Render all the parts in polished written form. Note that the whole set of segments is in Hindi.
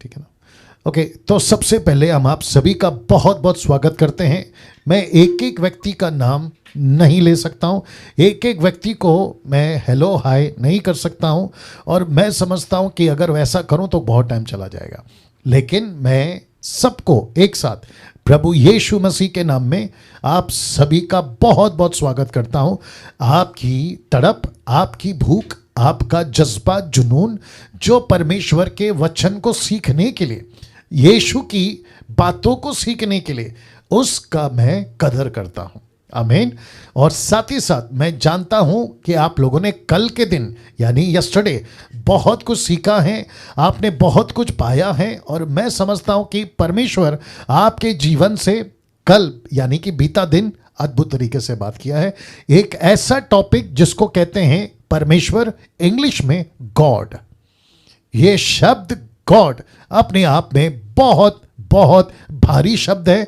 ठीक है ना। ओके, तो सबसे पहले हम आप सभी का बहुत बहुत स्वागत करते हैं। मैं एक एक व्यक्ति का नाम नहीं ले सकता हूँ, एक एक व्यक्ति को मैं हेलो हाय नहीं कर सकता हूँ, और मैं समझता हूँ कि अगर वैसा करूँ तो बहुत टाइम चला जाएगा। लेकिन मैं सबको एक साथ प्रभु यीशु मसीह के नाम में आप सभी का बहुत बहुत स्वागत करता हूँ। आपकी तड़प, आपकी भूख, आपका जज्बा, जुनून, जो परमेश्वर के वचन को सीखने के लिए, यीशु की बातों को सीखने के लिए, उसका मैं कदर करता हूं। आमीन। और साथ ही साथ मैं जानता हूं कि आप लोगों ने कल के दिन यानी यस्टरडे बहुत कुछ सीखा है, आपने बहुत कुछ पाया है, और मैं समझता हूं कि परमेश्वर आपके जीवन से कल यानी कि बीता दिन अद्भुत तरीके से बात किया है। एक ऐसा टॉपिक जिसको कहते हैं परमेश्वर, इंग्लिश में गॉड। ये शब्द गॉड अपने आप में बहुत बहुत भारी शब्द है,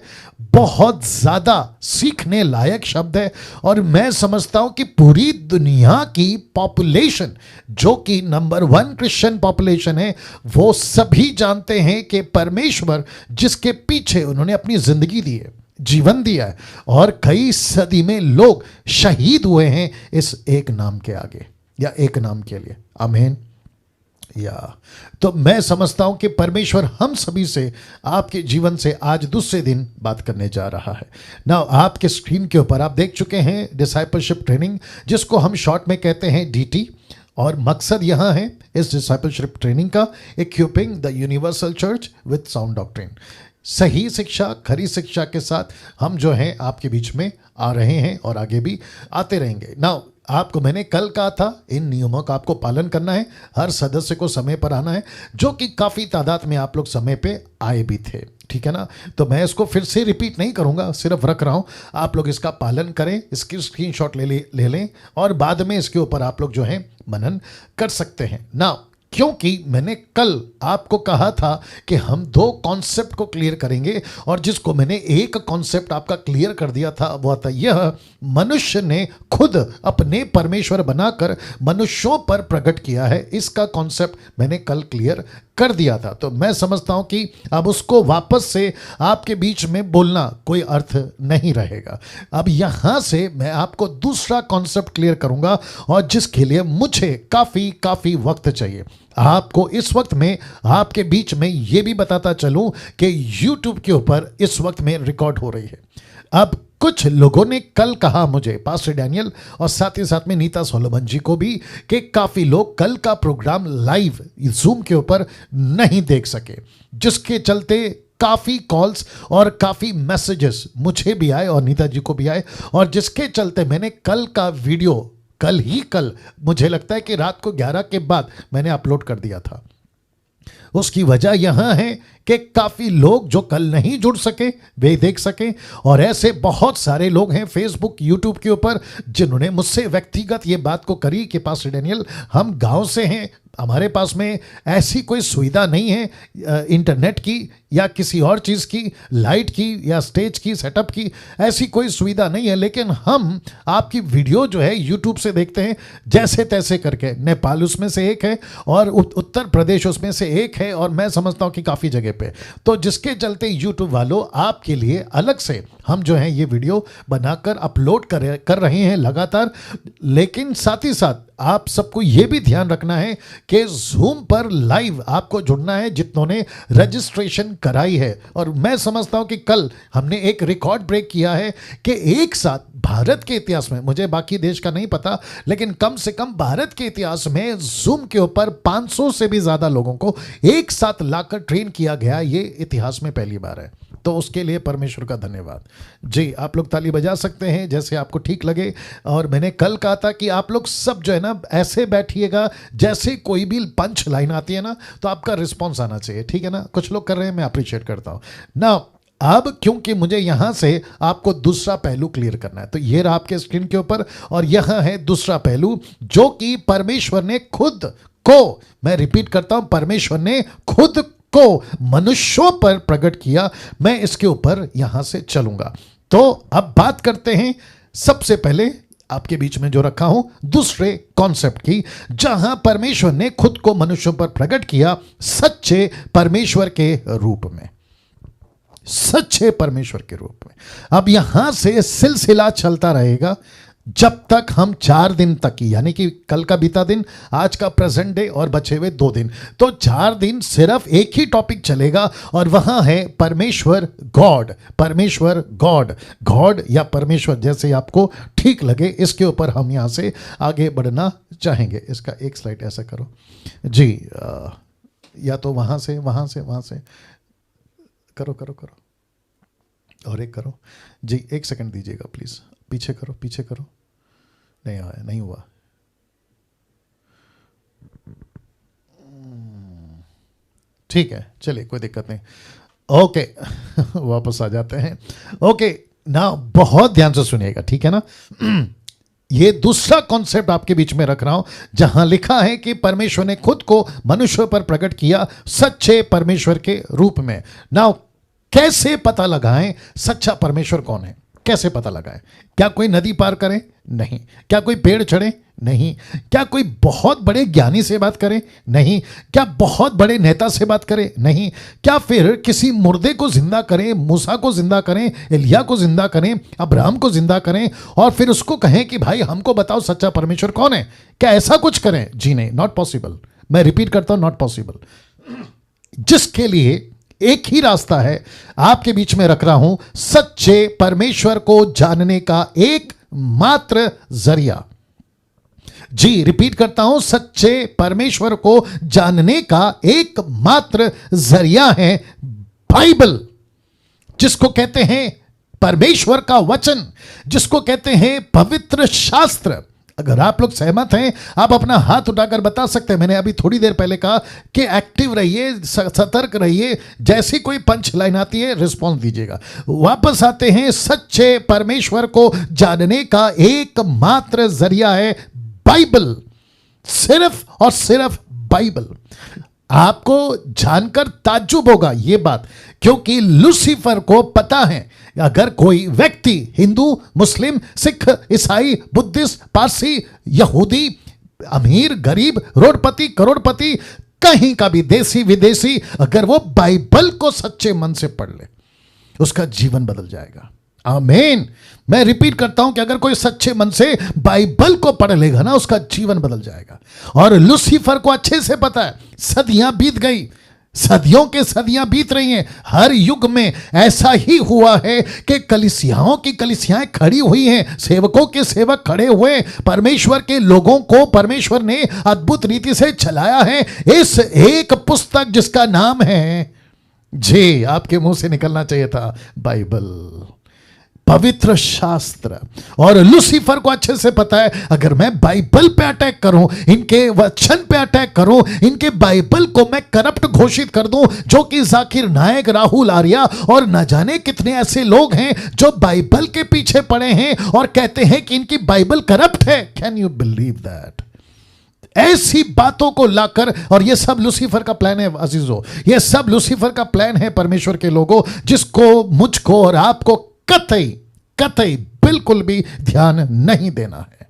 बहुत ज़्यादा सीखने लायक शब्द है, और मैं समझता हूं कि पूरी दुनिया की पॉपुलेशन, जो कि नंबर 1 क्रिश्चियन पॉपुलेशन है, वो सभी जानते हैं कि परमेश्वर जिसके पीछे उन्होंने अपनी जिंदगी दी है, जीवन दिया है, और कई सदी में लोग शहीद हुए हैं इस एक नाम के आगे या एक नाम के लिए। आमीन। तो मैं समझता हूं कि परमेश्वर हम सभी से, आपके जीवन से आज दूसरे दिन बात करने जा रहा है ना। आपके स्क्रीन के ऊपर आप देख चुके हैं डिसाइपलशिप ट्रेनिंग, जिसको हम शॉर्ट में कहते हैं डीटी, और मकसद यहां है इस डिसाइपलशिप ट्रेनिंग का, equipping the universal church with sound doctrine. सही शिक्षा, खरी शिक्षा के साथ हम जो हैं आपके बीच में आ रहे हैं और आगे भी आते रहेंगे ना। आपको मैंने कल कहा था इन नियमों का आपको पालन करना है, हर सदस्य को समय पर आना है, जो कि काफ़ी तादाद में आप लोग समय पे आए भी थे, ठीक है ना। तो मैं इसको फिर से रिपीट नहीं करूंगा, सिर्फ रख रहा हूं, आप लोग इसका पालन करें, इसकी स्क्रीनशॉट ले लें, और बाद में इसके ऊपर आप लोग जो है मनन कर सकते हैं ना। क्योंकि मैंने कल आपको कहा था कि हम 2 कॉन्सेप्ट को क्लियर करेंगे, और जिसको मैंने एक कॉन्सेप्ट आपका क्लियर कर दिया था वो था यह, मनुष्य ने खुद अपने परमेश्वर बनाकर मनुष्यों पर प्रकट किया है। इसका कॉन्सेप्ट मैंने कल क्लियर कर दिया था। तो मैं समझता हूं कि अब उसको वापस से आपके बीच में बोलना कोई अर्थ नहीं रहेगा। अब यहां से मैं आपको दूसरा कॉन्सेप्ट क्लियर करूंगा, और जिसके लिए मुझे काफी वक्त चाहिए। आपको इस वक्त में आपके बीच में यह भी बताता चलूं कि YouTube के ऊपर इस वक्त में रिकॉर्ड हो रही है। अब कुछ लोगों ने कल कहा मुझे, पास्टर डैनियल और साथ ही साथ में नीता सोलोमन जी को भी, कि काफ़ी लोग कल का प्रोग्राम लाइव जूम के ऊपर नहीं देख सके, जिसके चलते काफ़ी कॉल्स और काफ़ी मैसेजेस मुझे भी आए और नीता जी को भी आए, और जिसके चलते मैंने कल का वीडियो कल मुझे लगता है कि रात को 11 के बाद मैंने अपलोड कर दिया था। उसकी वजह यहां है कि काफ़ी लोग जो कल नहीं जुड़ सके वे देख सकें, और ऐसे बहुत सारे लोग हैं फेसबुक, यूट्यूब के ऊपर, जिन्होंने मुझसे व्यक्तिगत ये बात को करी कि पास्टर डैनियल, हम गांव से हैं, हमारे पास में ऐसी कोई सुविधा नहीं है इंटरनेट की या किसी और चीज़ की, लाइट की या स्टेज की, सेटअप की, ऐसी कोई सुविधा नहीं है, लेकिन हम आपकी वीडियो जो है यूट्यूब से देखते हैं जैसे तैसे करके। नेपाल उसमें से एक है, और उत्तर प्रदेश उसमें से एक है, और मैं समझता हूँ कि काफ़ी जगह पे, तो जिसके चलते यूट्यूब वालों आपके लिए अलग से हम जो है ये वीडियो बनाकर अपलोड कर रहे हैं लगातार। लेकिन साथ ही साथ आप सबको ये भी ध्यान रखना है कि जूम पर लाइव आपको जुड़ना है जितनों ने रजिस्ट्रेशन कराई है। और मैं समझता हूं कि कल हमने एक रिकॉर्ड ब्रेक किया है कि एक साथ भारत के इतिहास में, मुझे बाकी देश का नहीं पता, लेकिन कम से कम भारत के इतिहास में जूम के ऊपर 500 से भी ज़्यादा लोगों को एक साथ लाकर ट्रेन किया गया, ये इतिहास में पहली बार है। तो उसके लिए परमेश्वर का धन्यवाद जी। आप लोग ताली बजा सकते हैं जैसे आपको ठीक लगे। और मैंने कल कहा था कि आप लोग सब जो है ना ऐसे बैठिएगा जैसे कोई भी पंच लाइन आती है ना, तो आपका रिस्पॉन्स आना चाहिए, ठीक है ना। कुछ लोग कर रहे हैं, मैं अप्रिशिएट करता हूँ ना। अब क्योंकि मुझे यहां से आपको दूसरा पहलू क्लियर करना है, तो ये रहा आपके स्क्रीन के ऊपर, और यहां है दूसरा पहलू, जो कि परमेश्वर ने खुद को, मैं रिपीट करता हूं, परमेश्वर ने खुद को मनुष्यों पर प्रकट किया। मैं इसके ऊपर यहां से चलूंगा। तो अब बात करते हैं सबसे पहले आपके बीच में जो रखा हूं दूसरे कॉन्सेप्ट की, जहां परमेश्वर ने खुद को मनुष्यों पर प्रकट किया सच्चे परमेश्वर के रूप में, सच्चे परमेश्वर के रूप में। अब यहां से सिलसिला चलता रहेगा जब तक हम 4 दिन तक की, यानी कि कल का बीता दिन, आज का प्रेजेंट डे और बचे हुए 2 दिन, तो 4 दिन सिर्फ एक ही टॉपिक चलेगा और वहां है परमेश्वर गॉड। परमेश्वर गॉड, गॉड या परमेश्वर जैसे आपको ठीक लगे, इसके ऊपर हम यहां से आगे बढ़ना चाहेंगे। इसका एक स्लाइड ऐसा करो जी, या तो वहां से करो करो करो, और एक करो जी, 1 सेकंड दीजिएगा प्लीज, पीछे करो, नहीं आया, नहीं हुआ। ठीक है, चलिए कोई दिक्कत नहीं, ओके वापस आ जाते हैं। ओके ना, बहुत ध्यान से सुनिएगा, ठीक है ना। ये दूसरा कॉन्सेप्ट आपके बीच में रख रहा हूं, जहां लिखा है कि परमेश्वर ने खुद को मनुष्य पर प्रकट किया सच्चे परमेश्वर के रूप में। नाउ कैसे पता लगाएं सच्चा परमेश्वर कौन है? कैसे पता लगाएं? क्या कोई नदी पार करे? नहीं। क्या कोई पेड़ चढ़े? नहीं। क्या कोई बहुत बड़े ज्ञानी से बात करे? नहीं। क्या बहुत बड़े नेता से बात करे? नहीं। क्या फिर किसी मुर्दे को जिंदा करें, मूसा को जिंदा करें, एलिया को जिंदा करें, अब्राहम को जिंदा करें और फिर उसको कहें कि भाई हमको बताओ सच्चा परमेश्वर कौन है? क्या ऐसा कुछ करें? जी नहीं, नॉट पॉसिबल। मैं रिपीट करता हूं, नॉट पॉसिबल। जिसके लिए एक ही रास्ता है, आपके बीच में रख रहा हूं, सच्चे परमेश्वर को जानने का एक मात्र जरिया। जी, रिपीट करता हूं, सच्चे परमेश्वर को जानने का एक मात्र जरिया है बाइबल, जिसको कहते हैं परमेश्वर का वचन, जिसको कहते हैं पवित्र शास्त्र। अगर आप लोग सहमत हैं, आप अपना हाथ उठाकर बता सकते हैं। मैंने अभी थोड़ी देर पहले कहा कि एक्टिव रहिए, सतर्क रहिए, जैसी कोई पंच लाइन आती है रिस्पॉन्स दीजिएगा। वापस आते हैं, सच्चे परमेश्वर को जानने का एकमात्र जरिया है बाइबल, सिर्फ और सिर्फ बाइबल। आपको जानकर ताज्जुब होगा ये बात, क्योंकि लूसीफर को पता है अगर कोई व्यक्ति हिंदू, मुस्लिम, सिख, ईसाई, बुद्धिस्ट, पारसी, यहूदी, अमीर, गरीब, रोडपति, करोड़पति, कहीं का भी देसी विदेशी, अगर वो बाइबल को सच्चे मन से पढ़ ले, उसका जीवन बदल जाएगा। आमीन। मैं रिपीट करता हूं कि अगर कोई सच्चे मन से बाइबल को पढ़ लेगा ना, उसका जीवन बदल जाएगा। और लूसीफर को अच्छे से पता है, सदियां बीत गई, सदियों के सदियां बीत रही हैं, हर युग में ऐसा ही हुआ है कि कलीसियाओं की कलीसियाएं खड़ी हुई हैं, सेवकों के सेवक खड़े हुए, परमेश्वर के लोगों को परमेश्वर ने अद्भुत रीति से चलाया है। इस एक पुस्तक जिसका नाम है, जी आपके मुंह से निकलना चाहिए था, बाइबल, पवित्र शास्त्र। और लूसीफर को अच्छे से पता है अगर मैं बाइबल पे अटैक करूं, इनके वचन पे अटैक करूं, इनके बाइबल को मैं करप्ट घोषित कर दूं, जो कि जाकिर नायक, राहुल आर्या और न जाने कितने ऐसे लोग हैं जो बाइबल के पीछे पड़े हैं और कहते हैं कि इनकी बाइबल करप्ट है। Can you believe that? ऐसी बातों को लाकर, और ये सब लूसीफर का प्लान है अजीजों, ये सब लूसीफर का प्लान है परमेश्वर के लोगों, जिसको, मुझको और आपको कतई बिल्कुल भी ध्यान नहीं देना है।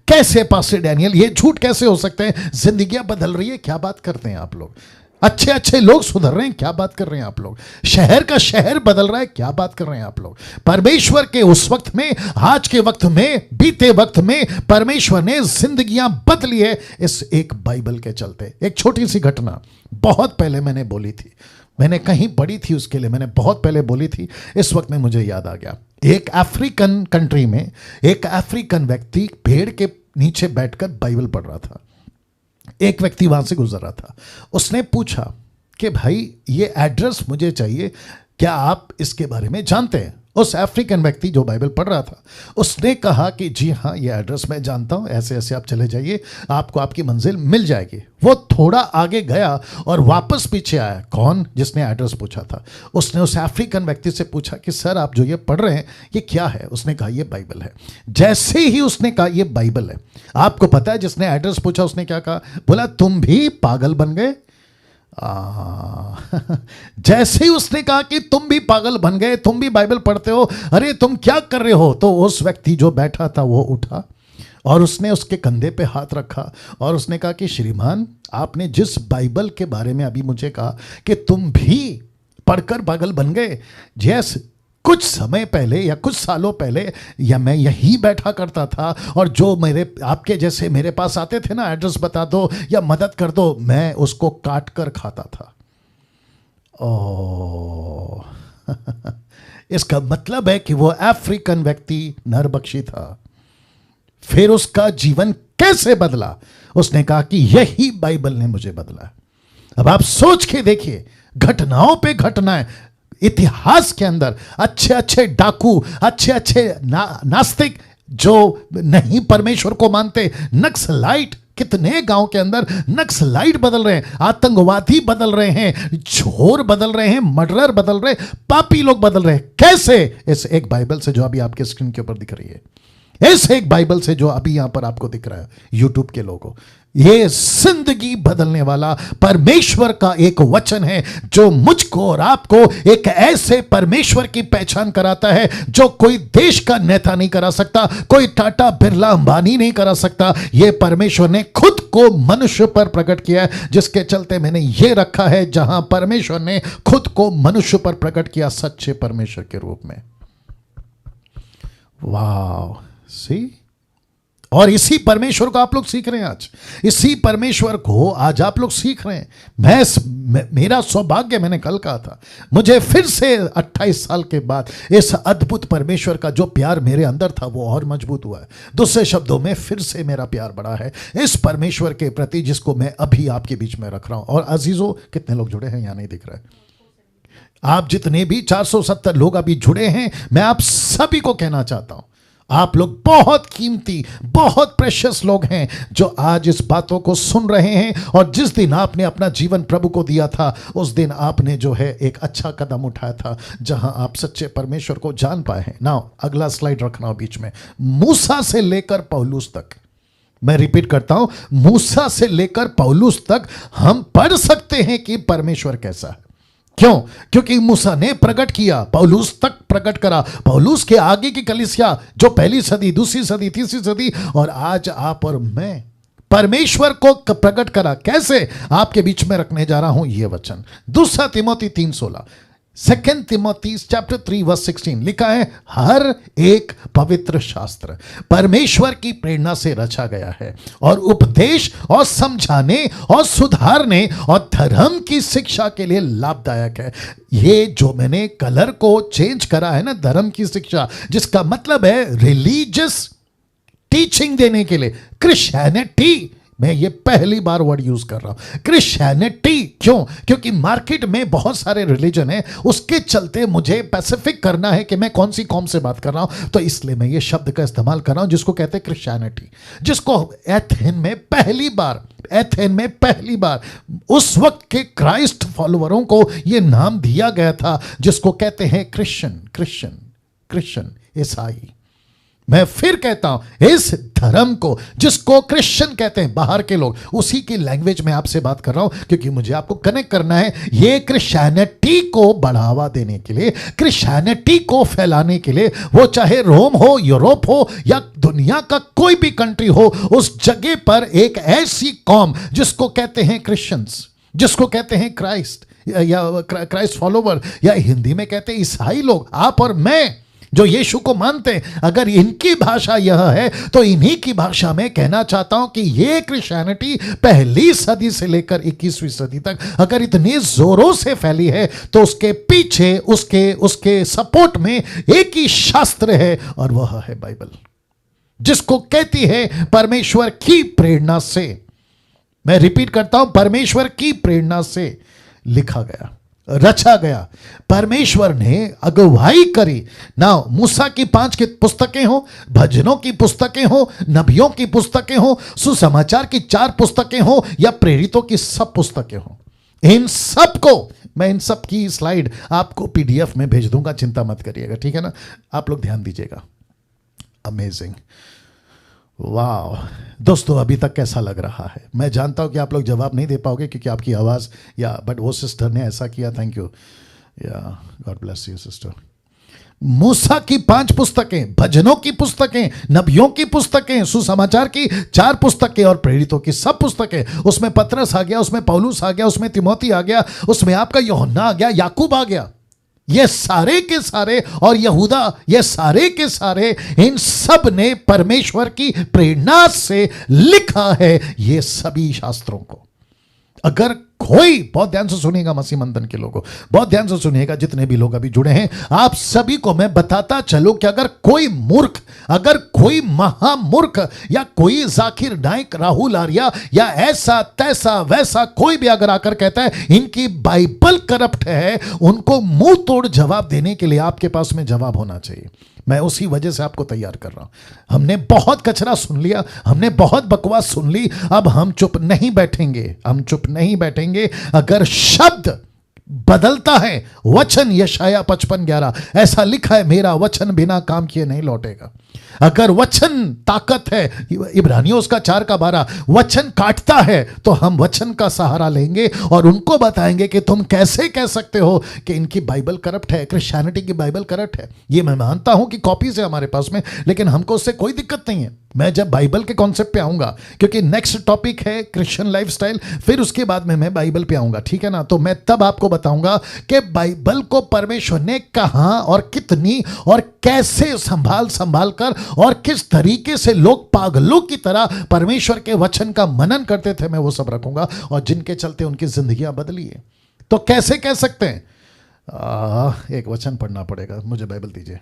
कैसे पास्टर डैनियल, ये झूठ कैसे हो सकते हैं? जिंदगियां बदल रही है, क्या बात करते हैं आप लोग? अच्छे अच्छे लोग सुधर रहे हैं, क्या बात कर रहे हैं आप लोग? शहर का शहर बदल रहा है, क्या बात कर रहे हैं आप लोग? परमेश्वर के उस वक्त में, आज के वक्त में, बीते वक्त में परमेश्वर ने जिंदगियां बदली है इस एक बाइबल के चलते। एक छोटी सी घटना बहुत पहले मैंने बोली थी, मैंने कहीं पढ़ी थी, उसके लिए मैंने बहुत पहले बोली थी, इस वक्त में मुझे याद आ गया। एक अफ्रीकन कंट्री में एक अफ्रीकन व्यक्ति पेड़ के नीचे बैठकर बाइबल पढ़ रहा था। एक व्यक्ति वहां से गुजर रहा था, उसने पूछा कि भाई ये एड्रेस मुझे चाहिए, क्या आप इसके बारे में जानते हैं? उस अफ्रीकन व्यक्ति जो बाइबल पढ़ रहा था, उसने कहा कि जी हाँ, ये एड्रेस मैं जानता हूँ, ऐसे ऐसे आप चले जाइए, आपको आपकी मंजिल मिल जाएगी। वो थोड़ा आगे गया और वापस पीछे आया। कौन? जिसने एड्रेस पूछा था। उसने उस अफ्रीकन व्यक्ति से पूछा कि सर आप जो ये पढ़ रहे हैं ये क्या है? उसने कहा ये बाइबल है। जैसे ही उसने कहा ये बाइबल है, आपको पता है जिसने एड्रेस पूछा उसने क्या कहा? बोला तुम भी पागल बन गए, जैसे ही उसने कहा कि तुम भी पागल बन गए, तुम भी बाइबल पढ़ते हो, अरे तुम क्या कर रहे हो, तो उस व्यक्ति जो बैठा था वो उठा और उसने उसके कंधे पे हाथ रखा और उसने कहा कि श्रीमान, आपने जिस बाइबल के बारे में अभी मुझे कहा कि तुम भी पढ़कर पागल बन गए, जैस कुछ समय पहले या कुछ सालों पहले या मैं यहीं बैठा करता था और जो मेरे आपके जैसे मेरे पास आते थे ना, एड्रेस बता दो या मदद कर दो, मैं उसको काट कर खाता था। ओ इसका मतलब है कि वो अफ्रीकन व्यक्ति नरबक्षी था। फिर उसका जीवन कैसे बदला? उसने कहा कि यही बाइबल ने मुझे बदला। अब आप सोच के देखिए, घटनाओं पे घटनाएं इतिहास के अंदर, अच्छे अच्छे डाकू, अच्छे अच्छे नास्तिक जो नहीं परमेश्वर को मानते, नक्सलाइट, कितने गांव के अंदर नक्सलाइट बदल रहे हैं, आतंकवादी बदल रहे हैं, चोर बदल रहे हैं, मर्डरर बदल रहे हैं, पापी लोग बदल रहे हैं। कैसे? इस एक बाइबल से जो अभी आपके स्क्रीन के ऊपर दिख रही है, इस एक बाइबल से जो अभी यहां पर आपको दिख रहा है यूट्यूब के लोगों, ये जिंदगी बदलने वाला परमेश्वर का एक वचन है जो मुझको और आपको एक ऐसे परमेश्वर की पहचान कराता है जो कोई देश का नेता नहीं करा सकता, कोई टाटा बिरला अंबानी नहीं करा सकता। ये परमेश्वर ने खुद को मनुष्य पर प्रकट किया है, जिसके चलते मैंने ये रखा है, जहां परमेश्वर ने खुद को मनुष्य पर प्रकट किया सच्चे परमेश्वर के रूप में। वाह, सी, और इसी परमेश्वर को आप लोग सीख रहे हैं आज, इसी परमेश्वर को आज आप लोग सीख रहे हैं। मेरा सौभाग्य, मैंने कल कहा था, मुझे फिर से 28 साल के बाद इस अद्भुत परमेश्वर का जो प्यार मेरे अंदर था वो और मजबूत हुआ है। दूसरे शब्दों में, फिर से मेरा प्यार बढ़ा है इस परमेश्वर के प्रति जिसको मैं अभी आपके बीच में रख रहा हूं। और अजीजों, कितने लोग जुड़े हैं यहाँ नहीं दिख रहा है, आप जितने भी 470 लोग अभी जुड़े हैं, मैं आप सभी को कहना चाहता हूं, आप लोग बहुत कीमती, बहुत प्रेशियस लोग हैं जो आज इस बातों को सुन रहे हैं। और जिस दिन आपने अपना जीवन प्रभु को दिया था, उस दिन आपने जो है एक अच्छा कदम उठाया था जहां आप सच्चे परमेश्वर को जान पाए हैं। नाउ अगला स्लाइड रखना बीच में। मूसा से लेकर पौलुस तक, मैं रिपीट करता हूं, मूसा से लेकर पौलुस तक हम पढ़ सकते हैं कि परमेश्वर कैसा है। क्यों? क्योंकि मूसा ने प्रकट किया, पौलुस तक प्रकट करा, पौलुस के आगे की कलीसिया जो पहली सदी, दूसरी सदी, तीसरी सदी, और आज आप और मैं परमेश्वर को प्रकट करा। कैसे? आपके बीच में रखने जा रहा हूं यह वचन, 2 तिमोथी 3:16, 2 तिमोथी चैप्टर 3 वर्स 16 लिखा है, हर एक पवित्र शास्त्र परमेश्वर की प्रेरणा से रचा गया है और उपदेश और समझाने और सुधारने और धर्म की शिक्षा के लिए लाभदायक है। ये जो मैंने कलर को चेंज करा है ना, धर्म की शिक्षा, जिसका मतलब है रिलीजियस टीचिंग देने के लिए, क्रिश्चियनिटी, मैं ये पहली बार वर्ड यूज कर रहा हूं, क्रिश्चियनिटी। क्यों? क्योंकि मार्केट में बहुत सारे रिलीजन है, उसके चलते मुझे स्पेसिफिक करना है कि मैं कौन सी कौम से बात कर रहा हूं, तो इसलिए मैं ये शब्द का इस्तेमाल कर रहा हूं जिसको कहते हैं क्रिश्चियनिटी, जिसको एथेन में पहली बार उस वक्त के क्राइस्ट फॉलोअरों को यह नाम दिया गया था, जिसको कहते हैं क्रिश्चियन, ईसाई। मैं फिर कहता हूं, इस धर्म को जिसको क्रिश्चियन कहते हैं बाहर के लोग, उसी की लैंग्वेज में आपसे बात कर रहा हूं, क्योंकि मुझे आपको कनेक्ट करना है। ये क्रिश्चियनिटी को बढ़ावा देने के लिए, क्रिश्चियनिटी को फैलाने के लिए, वो चाहे रोम हो, यूरोप हो या दुनिया का कोई भी कंट्री हो, उस जगह पर एक ऐसी कौम जिसको कहते हैं क्रिश्चियंस, जिसको कहते हैं क्राइस्ट या क्राइस्ट फॉलोवर, या हिंदी में कहते हैं ईसाई लोग, आप और मैं जो यीशु को मानते हैं, अगर इनकी भाषा यह है तो इन्हीं की भाषा में कहना चाहता हूं कि ये क्रिश्चियनिटी पहली सदी से लेकर 21वीं सदी तक अगर इतनी जोरों से फैली है, तो उसके पीछे, उसके सपोर्ट में एक ही शास्त्र है, और वह है बाइबल, जिसको कहती है परमेश्वर की प्रेरणा से। मैं रिपीट करता हूं, परमेश्वर की प्रेरणा से लिखा गया, रचा गया, परमेश्वर ने अगुवाई करी ना। मूसा की 5 की पुस्तकें हो, भजनों की पुस्तकें हो, नबियों की पुस्तकें हो, सुसमाचार की 4 पुस्तकें हो, या प्रेरितों की सब पुस्तकें हो, इन सब को मैं, इन सब की स्लाइड आपको पीडीएफ में भेज दूंगा, चिंता मत करिएगा, ठीक है ना? आप लोग ध्यान दीजिएगा। अमेजिंग, वाह दोस्तों, अभी तक कैसा लग रहा है? मैं जानता हूं कि आप लोग जवाब नहीं दे पाओगे क्योंकि आपकी आवाज़ या बट वो सिस्टर ने ऐसा किया, थैंक यू या गॉड ब्लेस यू सिस्टर। मूसा की 5 पुस्तकें, भजनों की पुस्तकें, नबियों की पुस्तकें, सुसमाचार की 4 पुस्तकें और प्रेरितों की सब पुस्तकें, उसमें पतरस आ गया, उसमें पौलुस आ गया, उसमें तिमोथी आ गया, उसमें आपका यूहन्ना आ गया, याकूब आ गया, ये सारे के सारे, और यहूदा, ये सारे के सारे, इन सब ने परमेश्वर की प्रेरणा से लिखा है ये सभी शास्त्रों को। अगर कोई, बहुत ध्यान से सुनिएगा मसीह मंथन के लोगों, बहुत ध्यान से सुनिएगा जितने भी लोग अभी जुड़े हैं, आप सभी को मैं बताता चलूं कि अगर कोई मूर्ख, अगर कोई महामूर्ख या कोई जाकिर नाइक, राहुल आर्या या ऐसा तैसा वैसा कोई भी अगर आकर कहता है इनकी बाइबल करप्ट है, उनको मुंह तोड़ जवाब देने के लिए आपके पास में जवाब होना चाहिए। मैं उसी वजह से आपको तैयार कर रहा हूं। हमने बहुत कचरा सुन लिया, हमने बहुत बकवास सुन ली, अब हम चुप नहीं बैठेंगे, हम चुप नहीं बैठेंगे। अगर शब्द बदलता है, वचन, यशाया 55:11 ऐसा लिखा है, मेरा वचन बिना काम किए नहीं लौटेगा। अगर वचन ताकत है, इब्रानियों उसका 4:12, वचन काटता है, तो हम वचन का सहारा लेंगे और उनको बताएंगे कि तुम कैसे कह सकते हो कि इनकी बाइबल करप्ट है, क्रिश्चियनिटी की बाइबल करप्ट है। ये मैं मानता हूं कि कॉपीज है हमारे पास में, लेकिन हमको उससे कोई दिक्कत नहीं है। मैं जब बाइबल के कॉन्सेप्ट पे आऊंगा, क्योंकि नेक्स्ट टॉपिक है क्रिश्चियन लाइफस्टाइल, फिर उसके बाद में मैं बाइबल पे आऊंगा, ठीक है ना? तो मैं तब आपको बताऊंगा कि बाइबल को परमेश्वर ने कहां और कितनी और कैसे संभाल कर और किस तरीके से लोग पागलों की तरह परमेश्वर के वचन का मनन करते थे, मैं वो सब रखूंगा, और जिनके चलते उनकी जिंदगियां बदली है। तो कैसे कह सकते हैं? एक वचन पढ़ना पड़ेगा, मुझे बाइबल दीजिए।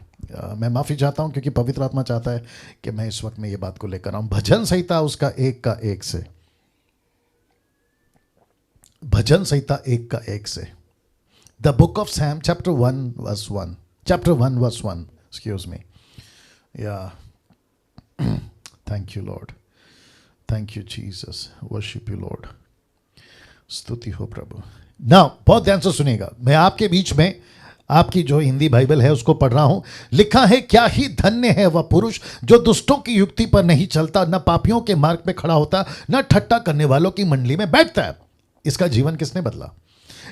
मैं माफ़ी चाहता हूं क्योंकि पवित्र आत्मा चाहता है कि मैं इस वक्त में ये बात को लेकर आऊं। भजन संहिता उसका 1 से, भजन संहिता 1 से, the book of Psalm chapter 1 verse 1, chapter 1 verse 1, excuse me, या thank you Lord, thank you Jesus, worship you Lord, स्तुति हो प्रभु। ना बहुत ध्यान से सुनिएगा, मैं आपके बीच में आपकी जो हिंदी बाइबल है उसको पढ़ रहा हूं। लिखा है, क्या ही धन्य है वह पुरुष जो दुष्टों की युक्ति पर नहीं चलता, न पापियों के मार्ग में खड़ा होता, न ठट्टा करने वालों की मंडली में बैठता है। इसका जीवन किसने बदला?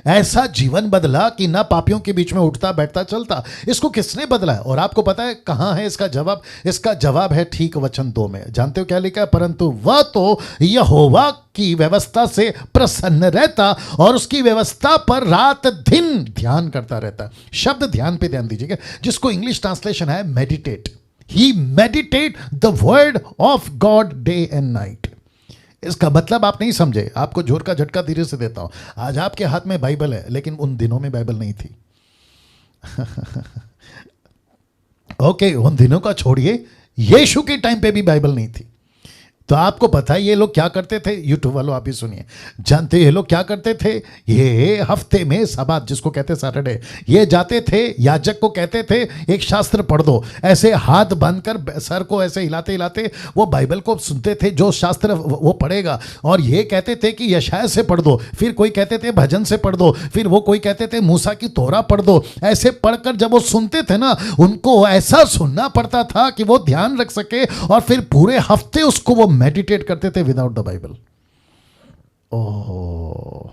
ऐसा जीवन बदला कि ना पापियों के बीच में उठता बैठता चलता। इसको किसने बदला है? और आपको पता है कहां है इसका जवाब? इसका जवाब है ठीक वचन 2 में। जानते हो क्या लिखा है? परंतु वह तो यहोवा की व्यवस्था से प्रसन्न रहता और उसकी व्यवस्था पर रात दिन ध्यान करता रहता। शब्द ध्यान पे ध्यान दीजिएगा, जिसको इंग्लिश ट्रांसलेशन है meditate. He meditate the word of God day and night. इसका मतलब आप नहीं समझे, आपको जोर का झटका धीरे से देता हूं। आज आपके हाथ में बाइबल है, लेकिन उन दिनों में बाइबल नहीं थी। ओके, उन दिनों का छोड़िए, यीशु के टाइम पे भी बाइबल नहीं थी। तो आपको पता है ये लोग क्या करते थे? यूट्यूब वालों आप ही सुनिए, जानते ये लोग क्या करते थे? ये हफ्ते में सबात, जिसको कहते सैटरडे, ये जाते थे, याजक को कहते थे एक शास्त्र पढ़ दो, ऐसे हाथ बांधकर सर को ऐसे हिलाते हिलाते वो बाइबल को सुनते थे, जो शास्त्र वो पढ़ेगा, और ये कहते थे कि यशाया से पढ़ दो, फिर कोई कहते थे भजन से पढ़ दो, फिर वो कोई कहते थे मूसा की तोरा पढ़ दो। ऐसे पढ़कर जब वो सुनते थे ना, उनको ऐसा सुनना पड़ता था कि वो ध्यान रख सके, और फिर पूरे हफ्ते उसको वो मेडिटेट करते थे विदाउट द बाइबल। ओह,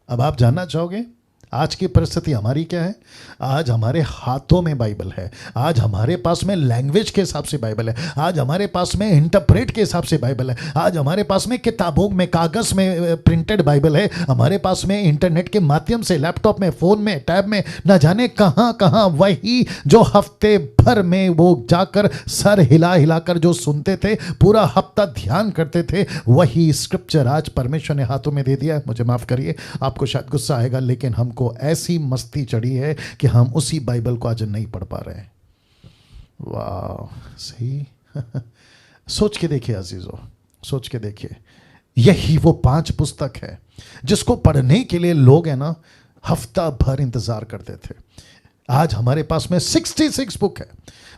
अब आप जानना चाहोगे आज की परिस्थिति हमारी क्या है? आज हमारे हाथों में बाइबल है, आज हमारे पास में लैंग्वेज के हिसाब से बाइबल है, आज हमारे पास में इंटरप्रेट के हिसाब से बाइबल है, आज हमारे पास में किताबों में कागज में प्रिंटेड बाइबल है, हमारे पास में इंटरनेट के माध्यम से, लैपटॉप में, फोन में, टैब में, न जाने कहां कहां वही जो हफ्ते भर में वो जाकर सर हिला हिलाकर जो सुनते थे, पूरा हफ्ता ध्यान करते थे, वही स्क्रिप्चर आज परमेश्वर ने हाथों में दे दिया है। मुझे माफ करिए, आपको शायद गुस्सा आएगा, लेकिन हमको ऐसी मस्ती चढ़ी है कि हम उसी बाइबल को आज नहीं पढ़ पा रहे हैं। वाह, सही। सोच के देखिए अजीजों, सोच के देखिए, यही वो 5 पुस्तक है जिसको पढ़ने के लिए लोग है ना हफ्ता भर इंतजार करते थे। आज हमारे पास में 66 बुक है।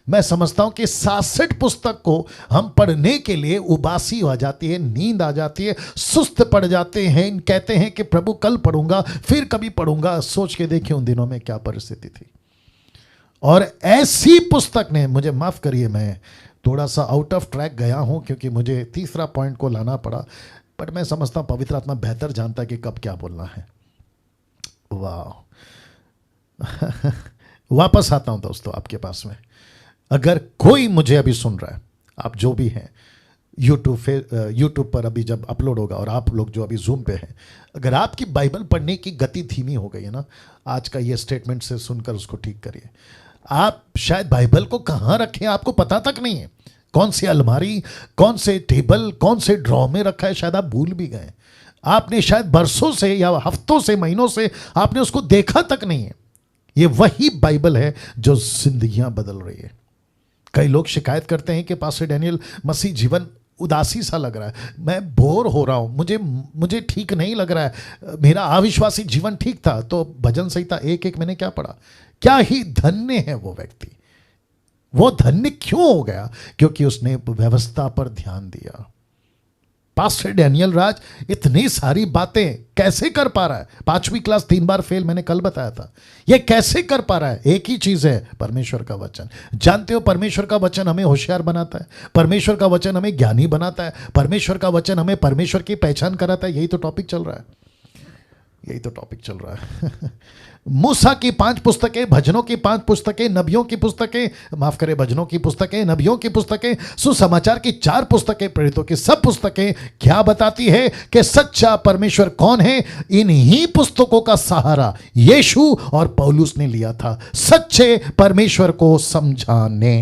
मैं समझता हूं कि 66 पुस्तक को हम पढ़ने के लिए उबासी आ जाती है, नींद आ जाती है, सुस्त पड़ जाते हैं, कहते हैं कि प्रभु कल पढ़ूंगा, फिर कभी पढ़ूंगा। सोच के देखिए उन दिनों में क्या परिस्थिति थी। और ऐसी पुस्तक ने, मुझे माफ करिए, मैं थोड़ा सा आउट ऑफ ट्रैक गया हूं क्योंकि मुझे तीसरा पॉइंट को लाना पड़ा, बट मैं समझता हूं पवित्र आत्मा बेहतर जानता है कि कब क्या बोलना है। वाह वापस आता हूं दोस्तों आपके पास में। अगर कोई मुझे अभी सुन रहा है, आप जो भी हैं, यूट्यूब पर अभी जब अपलोड होगा, और आप लोग जो अभी जूम पे हैं, अगर आपकी बाइबल पढ़ने की गति धीमी हो गई है ना, आज का ये स्टेटमेंट से सुनकर उसको ठीक करिए। आप शायद बाइबल को कहाँ रखें आपको पता तक नहीं है, कौन सी अलमारी, कौन से टेबल, कौन से ड्रॉ में रखा है, शायद आप भूल भी गए। आपने शायद बरसों से या हफ्तों से, महीनों से आपने उसको देखा तक नहीं है। ये वही बाइबल है जो जिंदगियां बदल रही है। कई लोग शिकायत करते हैं कि पास्टर डैनियल, मसीह जीवन उदासी सा लग रहा है, मैं बोर हो रहा हूं, मुझे ठीक नहीं लग रहा है, मेरा अविश्वासी जीवन ठीक था। तो भजन संहिता 1:1 मैंने क्या पढ़ा, क्या ही धन्य है वो व्यक्ति। वो धन्य क्यों हो गया? क्योंकि उसने व्यवस्था पर ध्यान दिया। पास्टर डैनियल राज इतनी सारी बातें कैसे कर पा रहा है? 5वीं क्लास 3 बार फेल, मैंने कल बताया था। ये कैसे कर पा रहा है? एक ही चीज है, परमेश्वर का वचन। जानते हो, परमेश्वर का वचन हमें होशियार बनाता है, परमेश्वर का वचन हमें ज्ञानी बनाता है, परमेश्वर का वचन हमें परमेश्वर की पहचान कराता है। यही तो टॉपिक चल रहा है, यही तो टॉपिक चल रहा है। मूसा की 5 पुस्तकें, भजनों की 5 पुस्तकें, नबियों की पुस्तकें, माफ करें, भजनों की पुस्तकें, नबियों की पुस्तकें, सुसमाचार की 4 पुस्तकें, प्रेरितों की सब पुस्तकें क्या बताती है कि सच्चा परमेश्वर कौन है? इन्हीं पुस्तकों का सहारा यीशु और पौलुस ने लिया था सच्चे परमेश्वर को समझाने।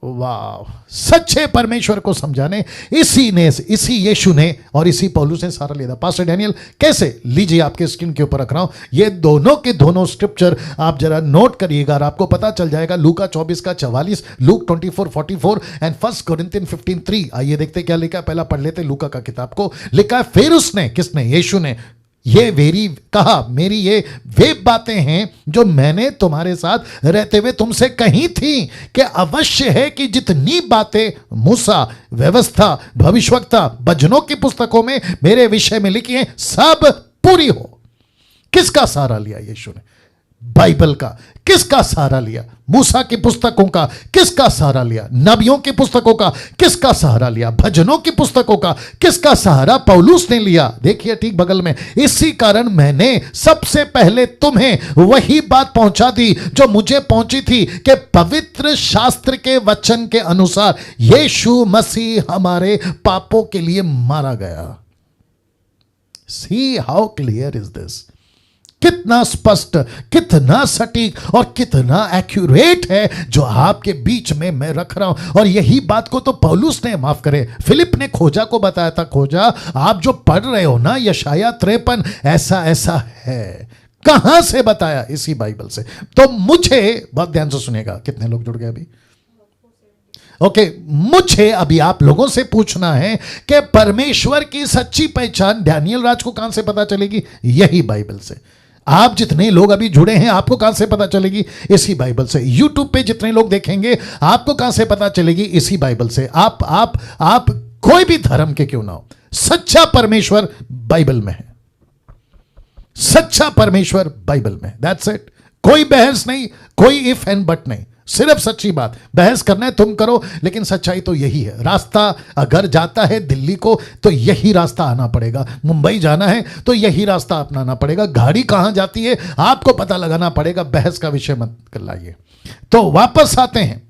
वाह, सच्चे परमेश्वर को समझाने इसी यीशु ने और इसी पौलुस ने सारा लिया था। पास्टर डैनियल कैसे? लीजिए, आपके स्क्रीन के ऊपर रख रहा हूं, ये दोनों के दोनों स्क्रिप्चर आप जरा नोट करिएगा और आपको पता चल जाएगा। लूका 24:44, लूक 24:44 एंड 1 कोरिन्थियन 15:3। आइए देखते क्या लिखा है। पहला पढ़ लेते लूका का किताब को। लिखा है, फिर उसने, किसने? यीशु ने, ये वेरी कहा, मेरी ये वे बातें हैं जो मैंने तुम्हारे साथ रहते हुए तुमसे कही थी कि अवश्य है कि जितनी बातें मूसा, व्यवस्था, भविष्यवक्ता, भजनों की पुस्तकों में मेरे विषय में लिखी हैं सब पूरी हो। किसका सहारा लिया यीशु ने? बाइबल का। किसका सहारा लिया? मूसा की पुस्तकों का। किसका सहारा लिया? नबियों की पुस्तकों का। किसका सहारा लिया? भजनों की पुस्तकों का। किसका सहारा पौलुस ने लिया? देखिए ठीक बगल में, इसी कारण मैंने सबसे पहले तुम्हें वही बात पहुंचा दी जो मुझे पहुंची थी कि पवित्र शास्त्र के वचन के अनुसार यीशु मसीह हमारे पापों के लिए मारा गया। See how clear is this. कितना स्पष्ट, कितना सटीक और कितना एक्यूरेट है जो आपके बीच में मैं रख रहा हूं। और यही बात को तो पौलुस ने, माफ करे, फिलिप ने खोजा को बताया था। खोजा, आप जो पढ़ रहे हो ना यशाया 53, ऐसा ऐसा है। कहां से बताया? इसी बाइबल से। तो मुझे, बहुत ध्यान से सुनेगा, कितने लोग जुड़ गए अभी? ओके, मुझे अभी आप लोगों से पूछना है कि परमेश्वर की सच्ची पहचान डैनियल राज को कहां से पता चलेगी? यही बाइबल से। आप जितने लोग अभी जुड़े हैं, आपको कहां से पता चलेगी? इसी बाइबल से। यूट्यूब पे जितने लोग देखेंगे, आपको कहां से पता चलेगी? इसी बाइबल से। आप कोई भी धर्म के क्यों ना हो, सच्चा परमेश्वर बाइबल में है। सच्चा परमेश्वर बाइबल में, दैट्स इट। कोई बहस नहीं, कोई इफ एंड बट नहीं, सिर्फ सच्ची बात। बहस करना है तुम करो, लेकिन सच्चाई तो यही है। रास्ता अगर जाता है दिल्ली को तो यही रास्ता आना पड़ेगा, मुंबई जाना है तो यही रास्ता अपनाना पड़ेगा। गाड़ी कहां जाती है आपको पता लगाना पड़ेगा। बहस का विषय मत लाइए। तो वापस आते हैं,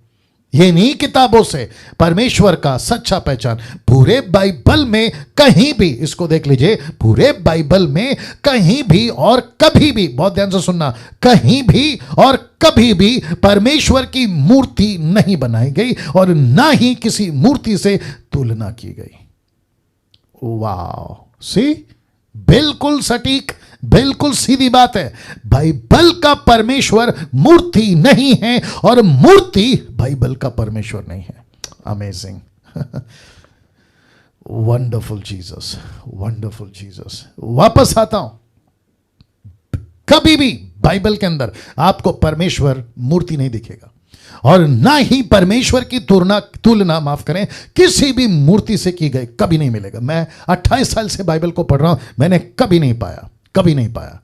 ये नहीं किताबों से परमेश्वर का सच्चा पहचान पूरे बाइबल में कहीं भी, इसको देख लीजिए, पूरे बाइबल में कहीं भी और कभी भी, बहुत ध्यान से सुनना, कहीं भी और कभी भी परमेश्वर की मूर्ति नहीं बनाई गई और ना ही किसी मूर्ति से तुलना की गई। वाह, सी, बिल्कुल सटीक, बिल्कुल सीधी बात है। बाइबल का परमेश्वर मूर्ति नहीं है और मूर्ति बाइबल का परमेश्वर नहीं है। Amazing, wonderful Jesus, wonderful Jesus. वापस आता हूं, कभी भी बाइबल के अंदर आपको परमेश्वर मूर्ति नहीं दिखेगा और ना ही परमेश्वर की तुलना माफ करें किसी भी मूर्ति से की गई कभी नहीं मिलेगा। मैं 28 साल से बाइबल को पढ़ रहा हूं, मैंने कभी नहीं पाया, कभी नहीं पाया।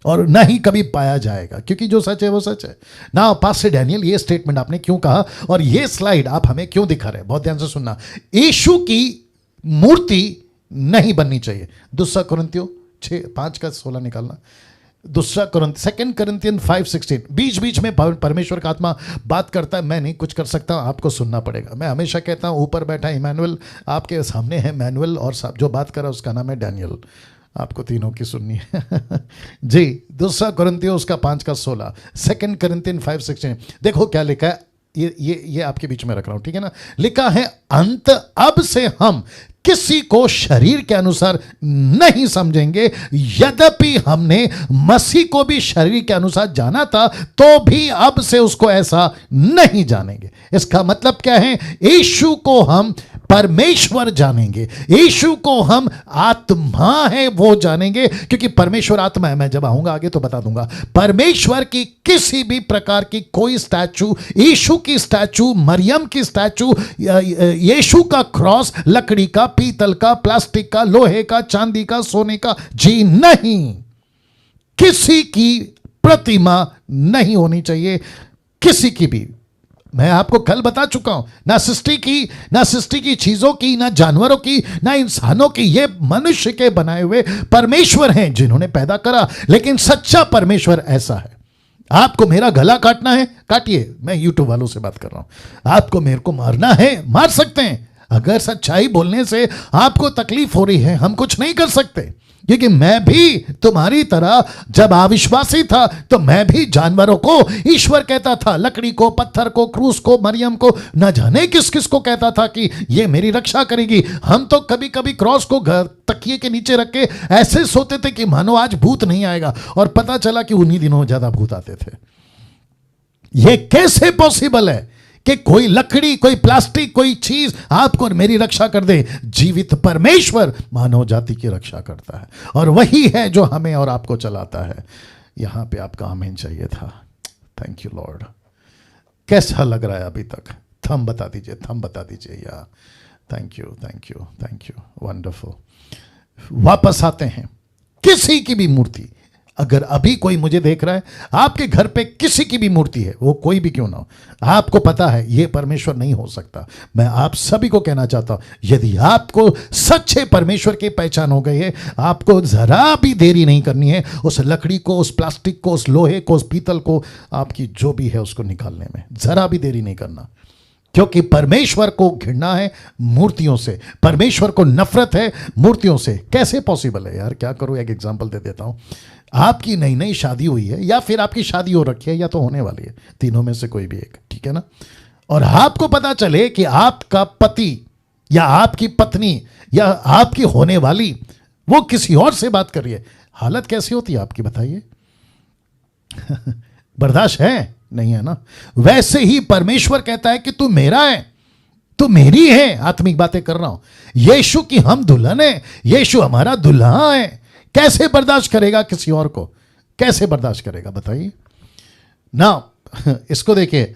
और ना ही कभी पाया जाएगा, क्योंकि जो सच है वो सच है ना। पास्टर डैनियल, ये स्टेटमेंट आपने क्यों कहा और ये स्लाइड आप हमें क्यों दिखा रहे हैं? बहुत ध्यान से सुनना। यीशु की मूर्ति नहीं बननी चाहिए। दूसरा कुरिन्थियों 5:16 निकालना। Second Corinthians 5:16। बीच बीच में परमेश्वर का आत्मा बात करता है, मैं नहीं कुछ कर सकता, आपको सुनना पड़ेगा। मैं हमेशा कहता हूं ऊपर बैठा इमैनुअल आपके सामने है, मैनुअल, और जो बात कर रहा है उसका नाम है डैनियल। आपको तीनों की सुननी है जी। दूसरा कुरिन्थियों उसका 5:16, सेकंड Corinthians 5:16। देखो क्या लिखा है, ये आपके बीच में रख रहा हूं, ठीक है ना। लिखा है, अंत अब से हम किसी को शरीर के अनुसार नहीं समझेंगे, यद्यपि हमने मसीह को भी शरीर के अनुसार जाना था, तो भी अब से उसको ऐसा नहीं जानेंगे। इसका मतलब क्या है? यीशु को हम परमेश्वर जानेंगे, यीशु को हम आत्मा है वो जानेंगे, क्योंकि परमेश्वर आत्मा है। मैं जब आऊंगा आगे तो बता दूंगा। परमेश्वर की किसी भी प्रकार की कोई स्टैचू, यीशु की स्टैचू, मरियम की स्टैचू, यीशु का क्रॉस, लकड़ी का, पीतल का, प्लास्टिक का, लोहे का, चांदी का, सोने का, जी नहीं, किसी की प्रतिमा नहीं होनी चाहिए, किसी की भी। मैं आपको कल बता चुका हूं, ना सृष्टि की चीजों की, ना जानवरों की, ना इंसानों की। ये मनुष्य के बनाए हुए परमेश्वर हैं जिन्होंने पैदा करा, लेकिन सच्चा परमेश्वर ऐसा है। आपको मेरा गला काटना है, काटिए, मैं यूट्यूब वालों से बात कर रहा हूं। आपको मेरे को मारना है, मार सकते हैं। अगर सच्चाई बोलने से आपको तकलीफ हो रही है, हम कुछ नहीं कर सकते, क्योंकि मैं भी तुम्हारी तरह जब अविश्वासी था तो मैं भी जानवरों को ईश्वर कहता था, लकड़ी को, पत्थर को, क्रूस को, मरियम को, न जाने किस किस को कहता था कि ये मेरी रक्षा करेगी। हम तो कभी कभी क्रॉस को तकिए के नीचे रख के ऐसे सोते थे कि मानो आज भूत नहीं आएगा, और पता चला कि उन्हीं दिनों ज्यादा भूत आते थे। ये कैसे पॉसिबल है कि कोई लकड़ी, कोई प्लास्टिक, कोई चीज आपको और मेरी रक्षा कर दे? जीवित परमेश्वर मानव जाति की रक्षा करता है, और वही है जो हमें और आपको चलाता है। यहां पे आपका आमीन चाहिए था। Thank you Lord. कैसा लग रहा है अभी तक? थम बता दीजिए या थैंक यू वंडरफुल। वापस आते हैं। किसी की भी मूर्ति, अगर अभी कोई मुझे देख रहा है, आपके घर पे किसी की भी मूर्ति है, वो कोई भी क्यों ना हो, आपको पता है ये परमेश्वर नहीं हो सकता। मैं आप सभी को कहना चाहता हूं, यदि आपको सच्चे परमेश्वर की पहचान हो गई है, आपको जरा भी देरी नहीं करनी है उस लकड़ी को, उस प्लास्टिक को, उस लोहे को, उस पीतल को, आपकी जो भी है उसको निकालने में जरा भी देरी नहीं करना। क्योंकि परमेश्वर को घृणा है मूर्तियों से, परमेश्वर को नफरत है मूर्तियों से। कैसे पॉसिबल है यार? क्या करूं, एक एग्जांपल दे देता हूं। आपकी नई नई शादी हुई है, या फिर आपकी शादी हो रखी है, या तो होने वाली है, तीनों में से कोई भी एक, ठीक है ना। और आपको पता चले कि आपका पति या आपकी पत्नी या आपकी होने वाली वो किसी और से बात कर रही है, हालत कैसी होती है आपकी, बताइए? बर्दाश्त है? नहीं है ना। वैसे ही परमेश्वर कहता है कि तू मेरा है, तू मेरी है। आत्मिक बातें कर रहा हूं। यीशु की हम दुल्हन है, यीशु हमारा दुल्हा है। कैसे बर्दाश्त करेगा किसी और को? कैसे बर्दाश्त करेगा बताइए ना। इसको देखिए,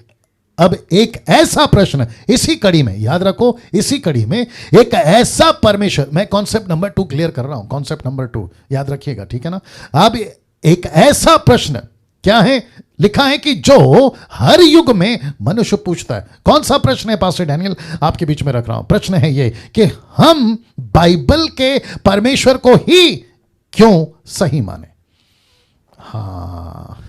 अब एक ऐसा प्रश्न इसी कड़ी में, याद रखो, इसी कड़ी में एक ऐसा परमेश्वर, मैं कॉन्सेप्ट नंबर 2 क्लियर कर रहा हूं, कॉन्सेप्ट नंबर 2 याद रखिएगा, ठीक है ना। अब एक ऐसा प्रश्न क्या है, लिखा है कि जो हर युग में मनुष्य पूछता है। कौन सा प्रश्न है पास्टर डैनियल? आपके बीच में रख रहा हूं। प्रश्न है ये कि हम बाइबल के परमेश्वर को ही क्यों सही माने? हाँ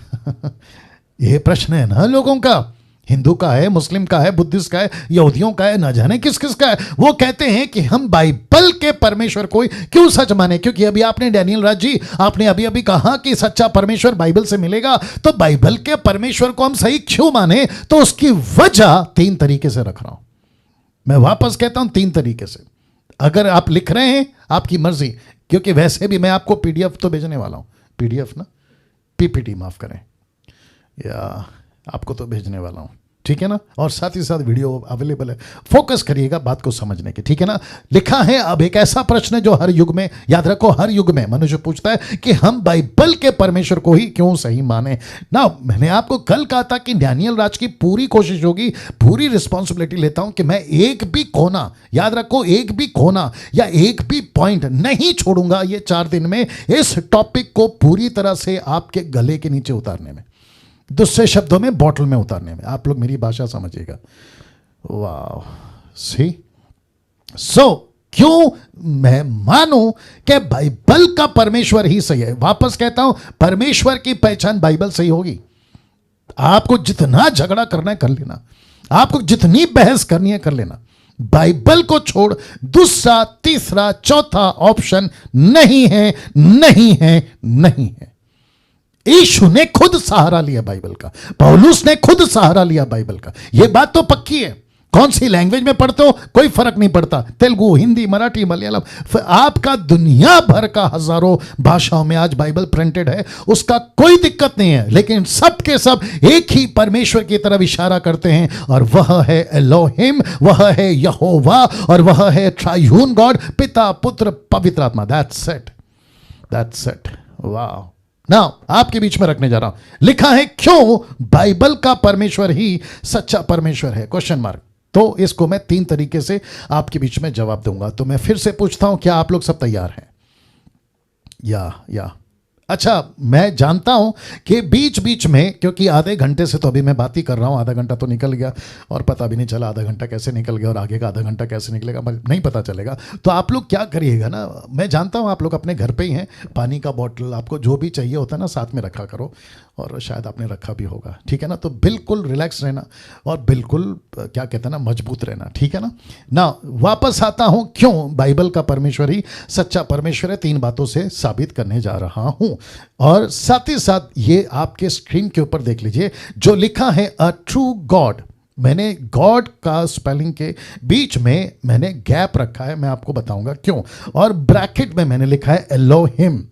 ये प्रश्न है ना लोगों का। हिंदू का है, मुस्लिम का है, बुद्धिस्ट का है, यहूदियों का है, न जाने किस किस का है। वो कहते हैं कि हम बाइबल के परमेश्वर को क्यों सच माने? क्योंकि अभी आपने डैनियल राज जी, आपने अभी अभी कहा कि सच्चा परमेश्वर बाइबल से मिलेगा, तो बाइबल के परमेश्वर को हम सही क्यों माने? तो उसकी वजह 3 तरीके से रख रहा हूं। मैं वापस कहता हूं 3 तरीके से। अगर आप लिख रहे हैं आपकी मर्जी, क्योंकि वैसे भी मैं आपको पीडीएफ तो भेजने वाला हूं, पीडीएफ ना, पीपीटी माफ करें, या आपको तो भेजने वाला हूं, ठीक है ना, और साथ ही साथ वीडियो अवेलेबल है। फोकस करिएगा बात को समझने की, ठीक है ना। लिखा है, अब एक ऐसा प्रश्न है जो हर युग में, याद रखो, हर युग में मनुष्य पूछता है कि हम बाइबल के परमेश्वर को ही क्यों सही माने ना। मैंने आपको कल कहा था कि डैनियल राज की पूरी कोशिश होगी, पूरी रिस्पॉन्सिबिलिटी लेता हूं कि मैं एक भी कोना, याद रखो, एक भी कोना या एक भी पॉइंट नहीं छोड़ूंगा ये 4 दिन में, इस टॉपिक को पूरी तरह से आपके गले के नीचे उतारने में, दूसरे शब्दों में बॉटल में उतारने में। आप लोग मेरी भाषा समझिएगा। वाह, सी सो क्यों मैं मानूं कि बाइबल का परमेश्वर ही सही है। वापस कहता हूं, परमेश्वर की पहचान बाइबल सही होगी। आपको जितना झगड़ा करना है कर लेना, आपको जितनी बहस करनी है कर लेना, बाइबल को छोड़ दूसरा, तीसरा, चौथा ऑप्शन नहीं है, नहीं है, नहीं है। यीशु ने खुद सहारा लिया बाइबल का, पौलुस ने खुद सहारा लिया बाइबल का। यह बात तो पक्की है। कौन सी लैंग्वेज में पढ़ते हो कोई फर्क नहीं पड़ता, तेलुगु, हिंदी, मराठी, मलयालम, आपका दुनिया भर का हजारों भाषाओं में आज बाइबल प्रिंटेड है, उसका कोई दिक्कत नहीं है। लेकिन सब के सब एक ही परमेश्वर की तरफ इशारा करते हैं, और वह है एलोहिम, वह है यहोवा, और वह है ट्रायून गॉड, पिता, पुत्र, पवित्र आत्मा। That's it, that's it. वाह। नाउ आपके बीच में रखने जा रहा हूं, लिखा है, क्यों बाइबल का परमेश्वर ही सच्चा परमेश्वर है, क्वेश्चन मार्क। तो इसको मैं 3 तरीके से आपके बीच में जवाब दूंगा। तो मैं फिर से पूछता हूं, क्या आप लोग सब तैयार हैं? या अच्छा, मैं जानता हूं कि बीच बीच में, क्योंकि आधे घंटे से तो अभी मैं बात ही कर रहा हूं, आधा घंटा तो निकल गया और पता भी नहीं चला आधा घंटा कैसे निकल गया और आगे का आधा घंटा कैसे निकलेगा नहीं पता चलेगा। तो आप लोग क्या करिएगा ना, मैं जानता हूं आप लोग अपने घर पे ही हैं, पानी का बॉटल, आपको जो भी चाहिए होता है ना साथ में रखा करो, और शायद आपने रखा भी होगा, ठीक है ना। तो बिल्कुल रिलैक्स रहना और बिल्कुल क्या कहते हैं ना, मजबूत रहना, ठीक है ना। ना वापस आता हूं, क्यों बाइबल का परमेश्वर ही सच्चा परमेश्वर है, 3 बातों से साबित करने जा रहा हूं। और साथ ही साथ ये आपके स्क्रीन के ऊपर देख लीजिए जो लिखा है, अ ट्रू गॉड। मैंने गॉड का स्पेलिंग के बीच में मैंने गैप रखा है, मैं आपको बताऊंगा क्यों। और ब्रैकेट में मैंने लिखा है एलोहिम।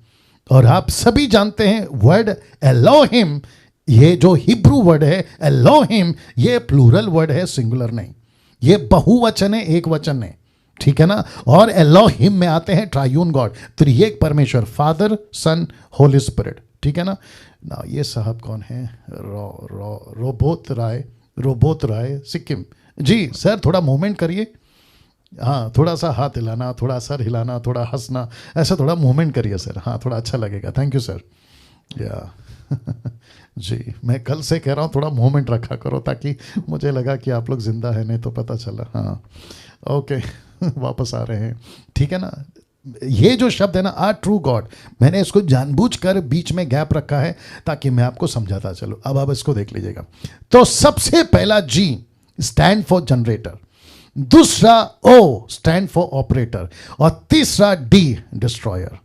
और आप सभी जानते हैं वर्ड एलोहिम, ये जो हिब्रू वर्ड है एलोहिम, ये प्लूरल वर्ड है, सिंगुलर नहीं, ये बहुवचन है, एक वचन नहीं, ठीक है ना। और एलोहिम में आते हैं ट्रायून गॉड, त्रिएक परमेश्वर, फादर, सन, होली स्पिरिट, ठीक है ना। ना ये साहब कौन है? रोबोत राय सिक्किम जी। सर थोड़ा मूवमेंट करिए, हाँ, थोड़ा सा हाथ हिलाना, थोड़ा सर हिलाना, थोड़ा हंसना, ऐसा थोड़ा मूवमेंट करिए सर, हाँ थोड़ा अच्छा लगेगा। Thank you sir. या जी, मैं कल से कह रहा हूँ थोड़ा मूवमेंट रखा करो, ताकि मुझे लगा कि आप लोग जिंदा है, नहीं तो पता चला। हाँ ओके वापस आ रहे हैं, ठीक है ना। ये जो शब्द है ना, आ ट्रू गॉड, मैंने इसको जानबूझकर बीच में गैप रखा है ताकि मैं आपको समझाता चलूँ। अब आप इसको देख लीजिएगा। तो सबसे पहला जी स्टैंड फॉर जनरेटर, दूसरा ओ स्टैंड फॉर ऑपरेटर, और तीसरा डी डिस्ट्रॉयर।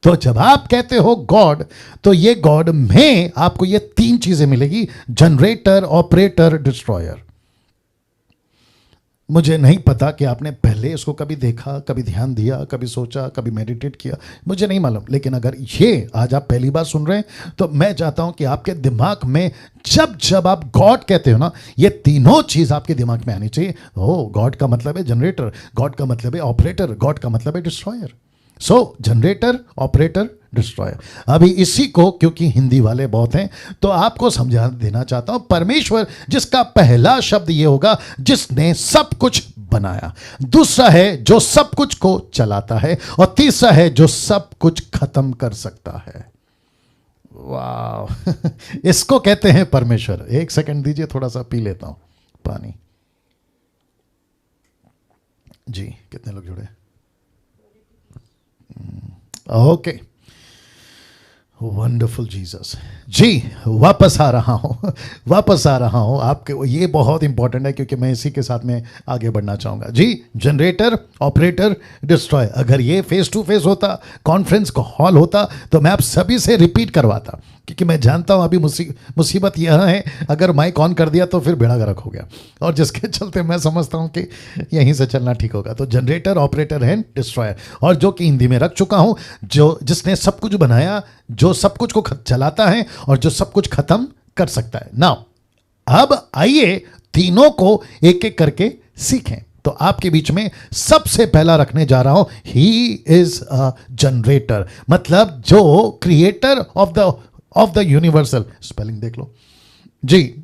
तो जब आप कहते हो गॉड, तो ये गॉड में आपको ये 3 चीजें मिलेगी, जनरेटर, ऑपरेटर, डिस्ट्रॉयर। मुझे नहीं पता कि आपने पहले इसको कभी देखा, कभी ध्यान दिया, कभी सोचा, कभी मेडिटेट किया, मुझे नहीं मालूम। लेकिन अगर ये आज आप पहली बार सुन रहे हैं, तो मैं चाहता हूं कि आपके दिमाग में जब जब आप गॉड कहते हो ना, ये तीनों चीज आपके दिमाग में आनी चाहिए। ओ, गॉड का मतलब है जनरेटर, गॉड का मतलब है ऑपरेटर, गॉड का मतलब है डिस्ट्रॉयर। सो जनरेटर, ऑपरेटर, डिस्ट्रॉयर। अभी इसी को, क्योंकि हिंदी वाले बहुत हैं, तो आपको समझा देना चाहता हूं। परमेश्वर जिसका पहला शब्द ये होगा, जिसने सब कुछ बनाया, दूसरा है जो सब कुछ को चलाता है, और तीसरा है जो सब कुछ खत्म कर सकता है। वाह इसको कहते हैं परमेश्वर। 1 सेकंड दीजिए, थोड़ा सा पी लेता हूं पानी। जी, कितने लोग जुड़े? ओके, वंडरफुल जीसस जी। वापस आ रहा हूं आपके, ये बहुत इंपॉर्टेंट है क्योंकि मैं इसी के साथ में आगे बढ़ना चाहूंगा जी। Generator, operator, destroy. अगर ये फेस टू फेस होता, कॉन्फ्रेंस का हॉल होता, तो मैं आप सभी से रिपीट करवाता, क्योंकि मैं जानता हूं अभी मुसीबत यह है, अगर माइक ऑन कर दिया तो फिर बेड़ा गर्क हो गया, और जिसके चलते मैं समझता हूं कि यहीं से चलना ठीक होगा। तो जनरेटर, ऑपरेटर एंड डिस्ट्रॉयर, और जो कि हिंदी में रख चुका हूं, जो जिसने सब कुछ बनाया, जो सब कुछ को चलाता है, और जो सब कुछ खत्म कर सकता है। नाउ अब आइए तीनों को एक एक करके सीखें। तो आपके बीच में सबसे पहला रखने जा रहा हूं, ही इज अ जनरेटर, मतलब जो creator of the universal. Spelling देख लो जी,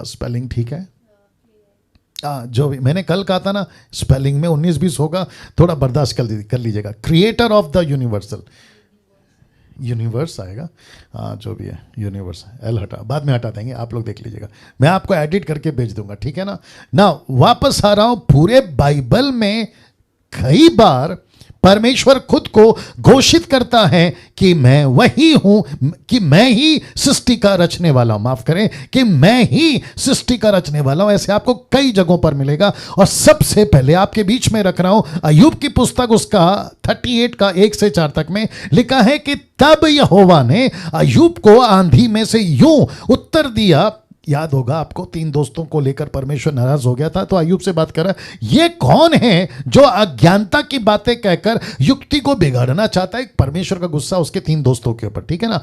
स्पेलिंग ठीक है। जो भी मैंने कल कहा था ना, स्पेलिंग में 19-20 होगा, थोड़ा बर्दाश्त कर लीजिएगा। Creator of the universal, universe आएगा, हाँ जो भी है यूनिवर्स, एल हटा, बाद में हटा देंगे, आप लोग देख लीजिएगा, मैं आपको एडिट करके भेज दूंगा, ठीक है ना। वापस आ रहा हूं, पूरे बाइबल में कई बार परमेश्वर खुद को घोषित करता है कि मैं वही हूं, कि मैं ही सृष्टि का रचने वाला हूं, माफ करें, कि मैं ही सृष्टि का रचने वाला हूं। ऐसे आपको कई जगहों पर मिलेगा। और सबसे पहले आपके बीच में रख रहा हूं अय्यूब की पुस्तक, उसका 38 का 1 से 4 तक में लिखा है कि तब यहोवा ने अय्यूब को आंधी में से यूं उत्तर दिया। याद होगा आपको, 3 दोस्तों को लेकर परमेश्वर नाराज हो गया था, तो अय्यूब से बात कर रहा है, ये कौन है जो अज्ञानता की बातें कहकर युक्ति को बिगाड़ना चाहता है। परमेश्वर का गुस्सा उसके 3 दोस्तों के ऊपर, ठीक है ना।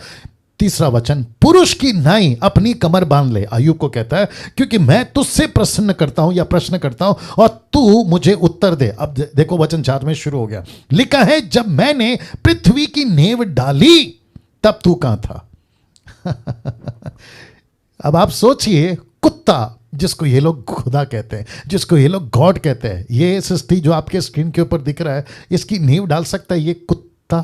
तीसरा वचन, पुरुष की नाई अपनी कमर बांध ले, अय्यूब को कहता है, क्योंकि मैं तुझसे प्रश्न करता हूं या प्रश्न करता हूं और तू मुझे उत्तर दे। अब देखो वचन 4 में शुरू हो गया, लिखा है, जब मैंने पृथ्वी की नींव डाली तब तू कहां था। अब आप सोचिए, कुत्ता जिसको ये लोग खुदा कहते हैं, जिसको ये लोग गॉड कहते हैं, ये सृष्टि जो आपके स्क्रीन के ऊपर दिख रहा है, इसकी नींव डाल सकता है ये कुत्ता?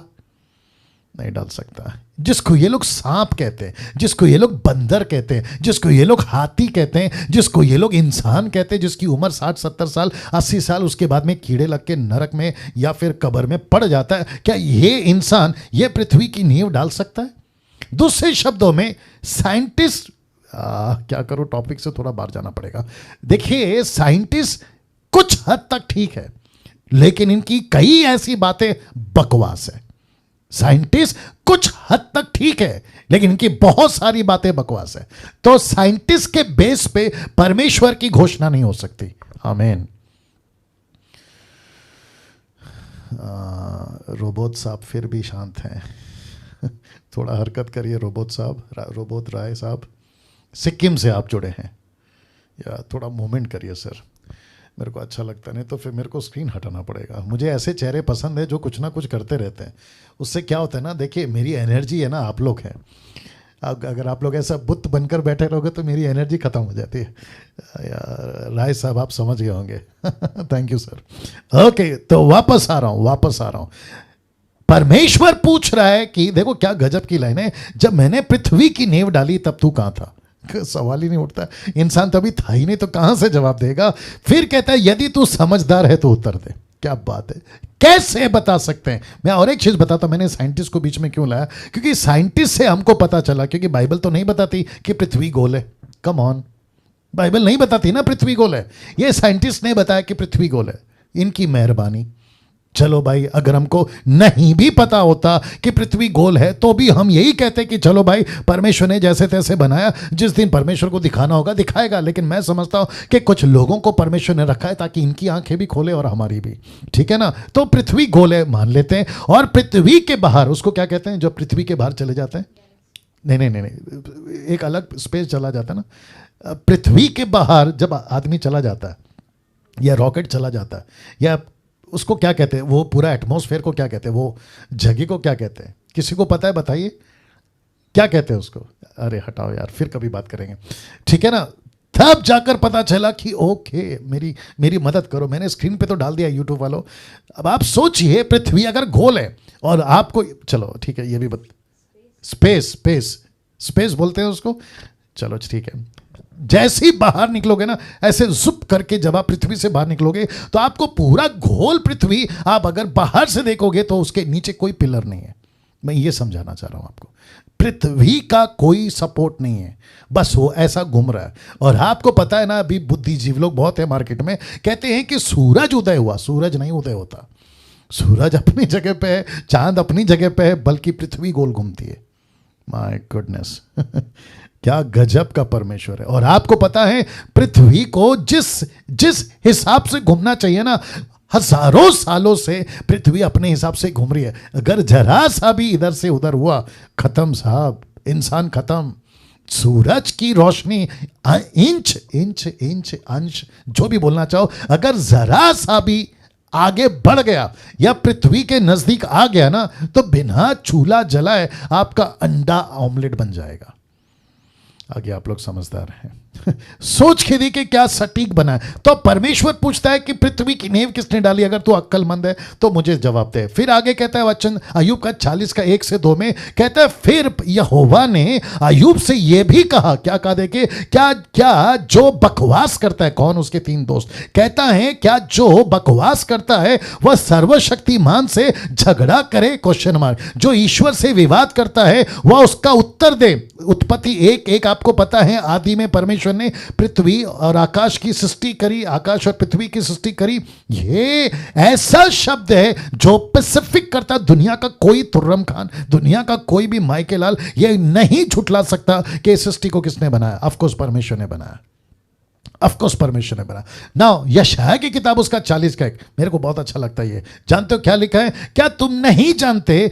नहीं डाल सकता। जिसको ये लोग सांप कहते हैं, जिसको ये लोग बंदर कहते हैं, जिसको ये लोग हाथी कहते हैं, जिसको ये लोग इंसान कहते हैं, जिसकी उम्र 60-70 साल 80 साल, उसके बाद में कीड़े लग के नरक में या फिर कब्र में पड़ जाता है, क्या ये इंसान ये पृथ्वी की नींव डाल सकता है? दूसरे शब्दों में साइंटिस्ट, क्या करूं, टॉपिक से थोड़ा बाहर जाना पड़ेगा। देखिए, साइंटिस्ट कुछ हद तक ठीक है, लेकिन इनकी कई ऐसी बातें बकवास है। साइंटिस्ट कुछ हद तक ठीक है, लेकिन इनकी बहुत सारी बातें बकवास है। तो साइंटिस्ट के बेस पे परमेश्वर की घोषणा नहीं हो सकती। आमीन। रोबोट साहब फिर भी शांत हैं। थोड़ा हरकत करिए रोबोट साहब, रोबोट राय साहब, सिक्किम से आप जुड़े हैं, या थोड़ा मूवमेंट करिए सर, मेरे को अच्छा लगता नहीं तो फिर मेरे को स्क्रीन हटाना पड़ेगा। मुझे ऐसे चेहरे पसंद है जो कुछ ना कुछ करते रहते हैं। उससे क्या होता है ना, देखिए मेरी एनर्जी है ना, आप लोग हैं, अगर आप लोग ऐसा बुत बनकर बैठे रहोगे तो मेरी एनर्जी खत्म हो जाती है। राय साहब आप समझ गए होंगे। Thank you sir. ओके, तो वापस आ रहा हूँ। परमेश्वर पूछ रहा है कि देखो क्या गजब की लाइन है, जब मैंने पृथ्वी की नींव डाली तब तू कहां था। सवाल ही नहीं उठता, इंसान तो अभी था ही नहीं, तो कहां से जवाब देगा। फिर कहता है, यदि तू समझदार है तो उत्तर दे। क्या बात है, कैसे बता सकते हैं। मैं और एक चीज बताता हूं, मैंने साइंटिस्ट को बीच में क्यों लाया, क्योंकि साइंटिस्ट से हमको पता चला, क्योंकि बाइबल तो नहीं बताती कि पृथ्वी गोल है। कम ऑन, बाइबल नहीं बताती ना पृथ्वी गोल है, ये साइंटिस्ट ने बताया कि पृथ्वी गोल है, इनकी मेहरबानी। चलो भाई, अगर हमको नहीं भी पता होता कि पृथ्वी गोल है तो भी हम यही कहते कि चलो भाई, परमेश्वर ने जैसे तैसे बनाया, जिस दिन परमेश्वर को दिखाना होगा दिखाएगा। लेकिन मैं समझता हूं कि कुछ लोगों को परमेश्वर ने रखा है ताकि इनकी आंखें भी खोले और हमारी भी, ठीक है ना। तो पृथ्वी गोल है मान लेते हैं, और पृथ्वी के बाहर उसको क्या कहते हैं, जो पृथ्वी के बाहर चले जाते हैं, नहीं, एक अलग स्पेस चला जाता है ना। पृथ्वी के बाहर जब आदमी चला जाता है या रॉकेट चला जाता है, या उसको क्या कहते हैं, वो पूरा एटमॉस्फेयर को क्या कहते हैं, वो जगह को क्या कहते हैं, किसी को पता है बताइए क्या कहते हैं उसको। अरे हटाओ यार, फिर कभी बात करेंगे, ठीक है ना। तब जाकर पता चला कि ओके, मेरी मदद करो। मैंने स्क्रीन पे तो डाल दिया यूट्यूब वालों। अब आप सोचिए, पृथ्वी अगर गोल है और आपको, चलो ठीक है, ये भी स्पेस बोलते हैं उसको, चलो ठीक है। जैसे ही बाहर निकलोगे ना, ऐसे जुप करके जब आप पृथ्वी से बाहर निकलोगे तो आपको पूरा गोल पृथ्वी, आप अगर बाहर से देखोगे तो उसके नीचे कोई पिलर नहीं है। मैं ये समझाना चाह रहा हूं आपको, पृथ्वी का कोई सपोर्ट नहीं है, बस वो ऐसा घूम रहा है। और आपको पता है ना, अभी बुद्धिजीवी लोग बहुत है मार्केट में, कहते हैं कि सूरज उदय हुआ। सूरज नहीं उदय होता, सूरज अपनी जगह पे है, चांद अपनी जगह पे है, बल्कि पृथ्वी गोल घूमती है। माय गुडनेस, क्या गजब का परमेश्वर है। और आपको पता है, पृथ्वी को जिस हिसाब से घूमना चाहिए ना, हजारों सालों से पृथ्वी अपने हिसाब से घूम रही है। अगर जरा सा भी इधर से उधर हुआ, खत्म साहब, इंसान खत्म। सूरज की रोशनी इंच इंच इंच अंश जो भी बोलना चाहो, अगर जरा सा भी आगे बढ़ गया या पृथ्वी के नजदीक आ गया ना, तो बिना चूल्हा जलाए आपका अंडा ऑमलेट बन जाएगा। आगे आप लोग समझदार हैं। सोच के देखिए क्या सटीक बना है। तो परमेश्वर पूछता है कि पृथ्वी की नींव किसने डाली? अगर तू अक्लमंद है तो मुझे जवाब दे। फिर आगे कहता है वचन अय्यूब का 40 का 1 से 2 में कहता है, फिर यहोवा ने अय्यूब से यह भी कहा, क्या कहा देखिए, क्या क्या जो बकवास करता है, कौन? उसके 3 दोस्त कहता है, क्या जो बकवास करता है वह सर्वशक्तिमान से झगड़ा करे? Question mark. जो ईश्वर से विवाद करता है वह उसका उत्तर दे। उत्पत्ति 1:1 आपको पता है, आदि में परमेश्वर ने पृथ्वी और आकाश की सृष्टि करी, आकाश और पृथ्वी की सृष्टि करी। ये ऐसा शब्द है जो पैसिफिक करता, दुनिया का कोई तुर्रम खान, दुनिया का कोई भी माइकल लाल ये नहीं झुठला सकता कि इस सृष्टि को किसने बनाया। ऑफ कोर्स परमेश्वर ने बनाया, ऑफ कोर्स परमेश्वर ने बनाया। नाउ यशायाह की किताब उसका 40 का 1 मेरे को बहुत अच्छा लगता है। ये जानते हो क्या लिखा है? क्या तुम नहीं जानते?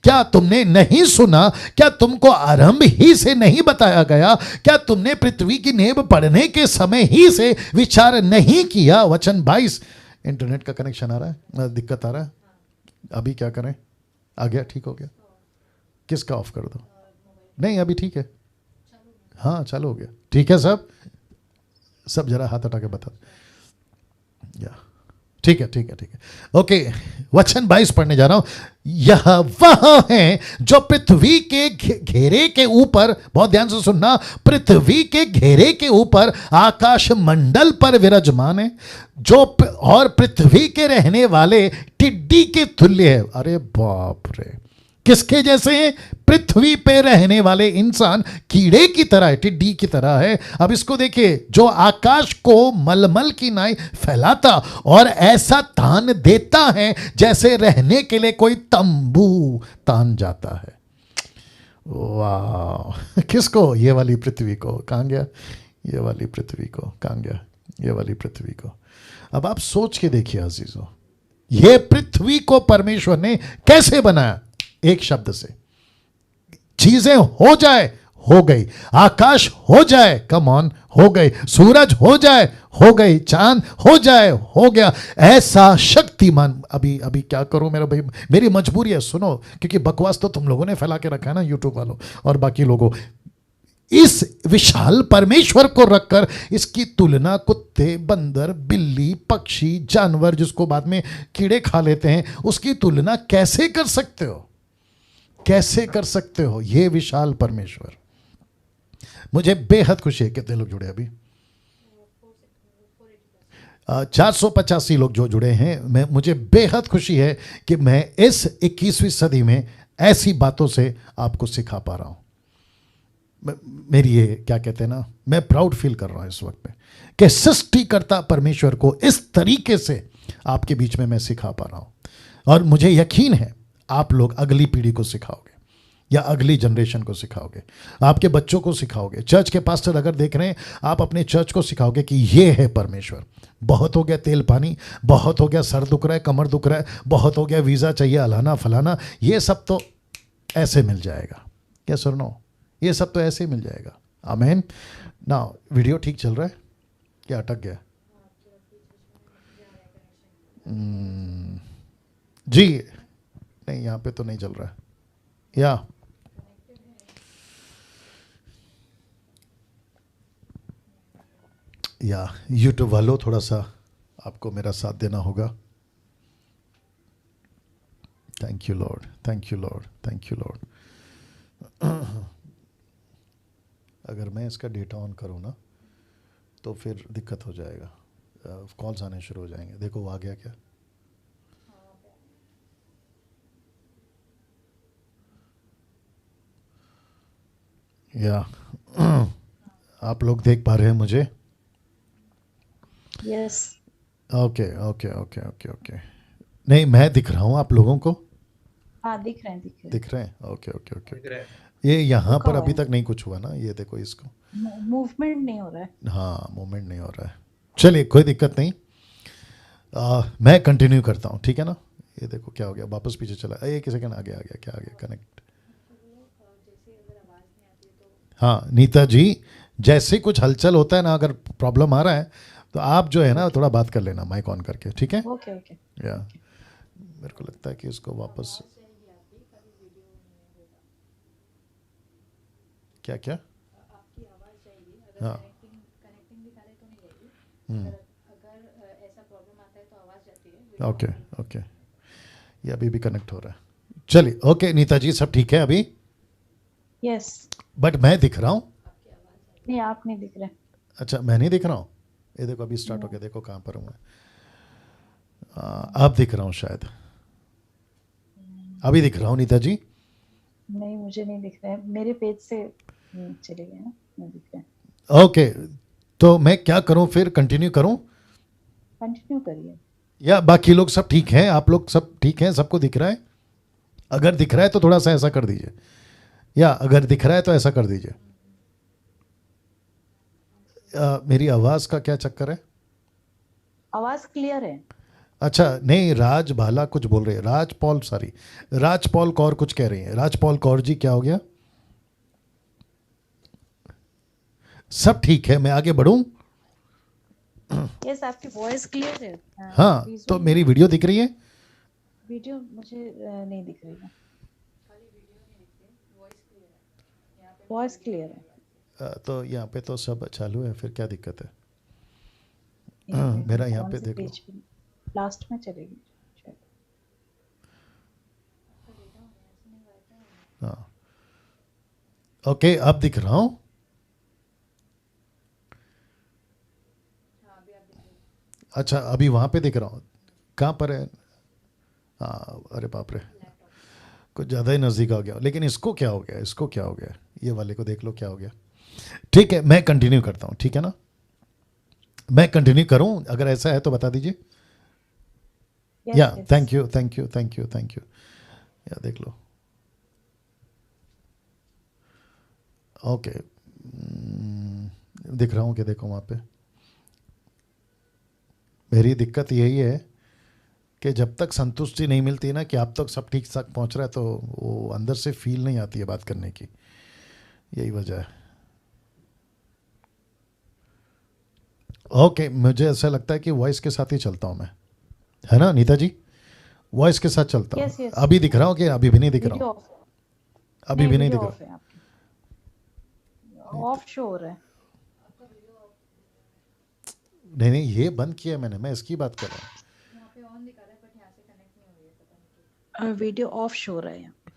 क्या तुमने नहीं सुना? क्या तुमको आरंभ ही से नहीं बताया गया? क्या तुमने पृथ्वी की नींव पढ़ने के समय ही से विचार नहीं किया? वचन 22। इंटरनेट का कनेक्शन आ रहा है, दिक्कत आ रहा है, अभी क्या करें? आ गया, ठीक हो गया? किसका ऑफ कर दो? नहीं अभी ठीक है, हाँ चालू हो गया, ठीक है। सब जरा हाथ हटा के बता। या ठीक है ठीक है ठीक है, ओके। वचन 22 पढ़ने जा रहा हूं। यह वह है जो पृथ्वी के घेरे के ऊपर, बहुत ध्यान से सुनना, पृथ्वी के घेरे के ऊपर आकाश मंडल पर विराजमान है, जो और पृथ्वी के रहने वाले टिड्डी के तुल्य है। अरे बाप रे, किसके जैसे हैं? पृथ्वी पे रहने वाले इंसान कीड़े की तरह है, टिड्डी की तरह है। अब इसको देखिए, जो आकाश को मलमल की नाई फैलाता और ऐसा तान देता है जैसे रहने के लिए कोई तंबू तान जाता है। वाह, किसको? ये वाली पृथ्वी को। कहां गया ये वाली पृथ्वी को? कहां गया ये वाली पृथ्वी को? अब आप सोच के देखिए अजीजों, ये पृथ्वी को परमेश्वर ने कैसे बनाया? एक शब्द से, चीजें हो जाए, हो गई। आकाश हो जाए, कम ऑन, हो गई। सूरज हो जाए, हो गई। चांद हो जाए, हो गया। ऐसा शक्तिमान। अभी क्या करूं मेरा भाई, मेरी मजबूरी है, सुनो, क्योंकि बकवास तो तुम लोगों ने फैला के रखा है ना, यूट्यूब वालों और बाकी लोगों। इस विशाल परमेश्वर को रखकर इसकी तुलना कुत्ते, बंदर, बिल्ली, पक्षी, जानवर जिसको बाद में कीड़े खा लेते हैं, उसकी तुलना कैसे कर सकते हो? कैसे कर सकते हो? ये विशाल परमेश्वर। मुझे बेहद खुशी है। कितने लोग जुड़े अभी? 485 लोग जो जुड़े हैं। मुझे बेहद खुशी है कि मैं इस 21वीं सदी में ऐसी बातों से आपको सिखा पा रहा हूं। मेरी ये क्या कहते हैं ना, मैं प्राउड फील कर रहा हूं इस वक्त पे कि सृष्टिकर्ता परमेश्वर को इस तरीके से आपके बीच में मैं सिखा पा रहा हूं। और मुझे यकीन है आप लोग अगली पीढ़ी को सिखाओगे या अगली जनरेशन को सिखाओगे, आपके बच्चों को सिखाओगे। चर्च के पास्टर अगर देख रहे हैं, आप अपने चर्च को सिखाओगे कि ये है परमेश्वर। बहुत हो गया तेल पानी, बहुत हो गया सर दुख रहा है, कमर दुख रहा है, बहुत हो गया वीज़ा चाहिए, अलाना फलाना, ये सब तो ऐसे मिल जाएगा। क्या सुनो, ये सब तो ऐसे ही मिल जाएगा। आमीन ना। वीडियो ठीक चल रहा है क्या? अटक गया? जी नहीं, यहाँ पे तो नहीं चल रहा है। या यूट्यूब वालों, थोड़ा सा आपको मेरा साथ देना होगा। Thank you Lord, thank you Lord, thank you Lord. अगर मैं इसका डेटा ऑन करूँ ना तो फिर दिक्कत हो जाएगा, कॉल्स आने शुरू हो जाएंगे। देखो वो आ गया क्या? या आप लोग देख पा रहे हैं मुझे? Yes. Okay okay okay okay okay. नहीं, मैं दिख रहा हूँ आप लोगों को? हाँ दिख रहे हैं, दिख रहे हैं। Okay okay okay. ये यहाँ पर अभी तक नहीं कुछ हुआ ना, ये देखो इसको, मूवमेंट नहीं हो रहा है। हाँ मूवमेंट नहीं हो रहा है। चलिए कोई दिक्कत नहीं, मैं कंटिन्यू करता हूँ, ठीक है ना। ये देखो क्या हो गया, वापस पीछे चला। एक सेकंड, आ गया क्या आ गया कनेक्ट। हाँ नीता जी, जैसे कुछ हलचल होता है ना, अगर प्रॉब्लम आ रहा है तो आप जो है ना थोड़ा बात कर लेना माइक ऑन करके, ठीक है? Okay okay. या मेरे को लगता है कि इसको वापस क्या क्या। हाँ ओके ओके, ये अभी भी कनेक्ट हो रहा है। चलिए ओके नीता जी, सब ठीक है अभी? यस। बट मैं दिख रहा हूँ? नहीं, आप नहीं दिख रहे। अच्छा मैं नहीं दिख रहा हूँ? ये देखो अभी स्टार्ट हो गया, देखो कहाँ पर हूँ मैं। अब दिख रहा हूँ शायद, अभी दिख रहा हूँ नीता जी? नहीं, मुझे नहीं दिख रहा है, मेरे पेज से चले गए ना, नहीं दिख रहा है। ओके, तो मैं क्या करूँ फिर, कंटिन्यू करूँ कंटिन्यू करिए। या बाकी लोग सब ठीक हैं? आप लोग सब ठीक हैं? सबको दिख रहा है? अगर दिख रहा है तो थोड़ा सा ऐसा कर दीजिए, या अगर दिख रहा है तो ऐसा कर दीजिए। मेरी आवाज़ का क्या चक्कर है? आवाज क्लियर है। अच्छा नहीं, राज भाला कुछ बोल रहे हैं, राज पॉल, सॉरी राज पॉल कौर कुछ कह रही हैं। राज पॉल कौर जी क्या हो गया? सब ठीक है, मैं आगे बढ़ूं? यस, आपकी वॉइस क्लियर है। हाँ तो मेरी वीडियो दिख रही है? वीडियो मुझे नहीं दिख रही है। वॉइस क्लियर है। तो यहाँ पे तो सब चालू है, फिर क्या दिक्कत है? एक मेरा मिनट, यहाँ कौन पे से देख लो। पेज पे? लास्ट में चलेगी शायद। हाँ ओके, अब दिख रहा हूँ? अच्छा अभी वहाँ पे दिख रहा हूँ, कहाँ पर है? हाँ अरे बाप रे, कुछ ज़्यादा ही नज़दीक आ गया। लेकिन इसको क्या हो गया, इसको क्या हो गया? ये वाले को देख लो क्या हो गया। ठीक है मैं कंटिन्यू करता हूँ, ठीक है ना? मैं कंटिन्यू करूँ अगर ऐसा है तो बता दीजिए। या yes yes. Thank you thank you thank you thank you. या देख लो। ओके दिख रहा हूँ क्या? देखो वहाँ पे मेरी दिक्कत यही है कि जब तक संतुष्टि नहीं मिलती ना कि आप तक सब ठीक ठाक पहुँच रहा है, तो वो अंदर से फील नहीं आती है बात करने की, यही वजह है। ओके मुझे ऐसा लगता है कि वॉइस के साथ ही चलता हूँ मैं, है ना नीता जी? वॉइस के साथ चलता हूँ। Yes yes. अभी दिख रहा हूँ कि अभी भी नहीं दिख रहा वीडियो हूँ? ऑफ। अभी नहीं, भी नहीं वीडियो दिख रहा? ऑफ है आपकी। ऑफ शो हो रहा है। नहीं नहीं, ये बंद किया है मैंने, मैं इसकी बात कर रहा हूँ। वीडियो ऑफ शो हो रहा है यहाँ पे।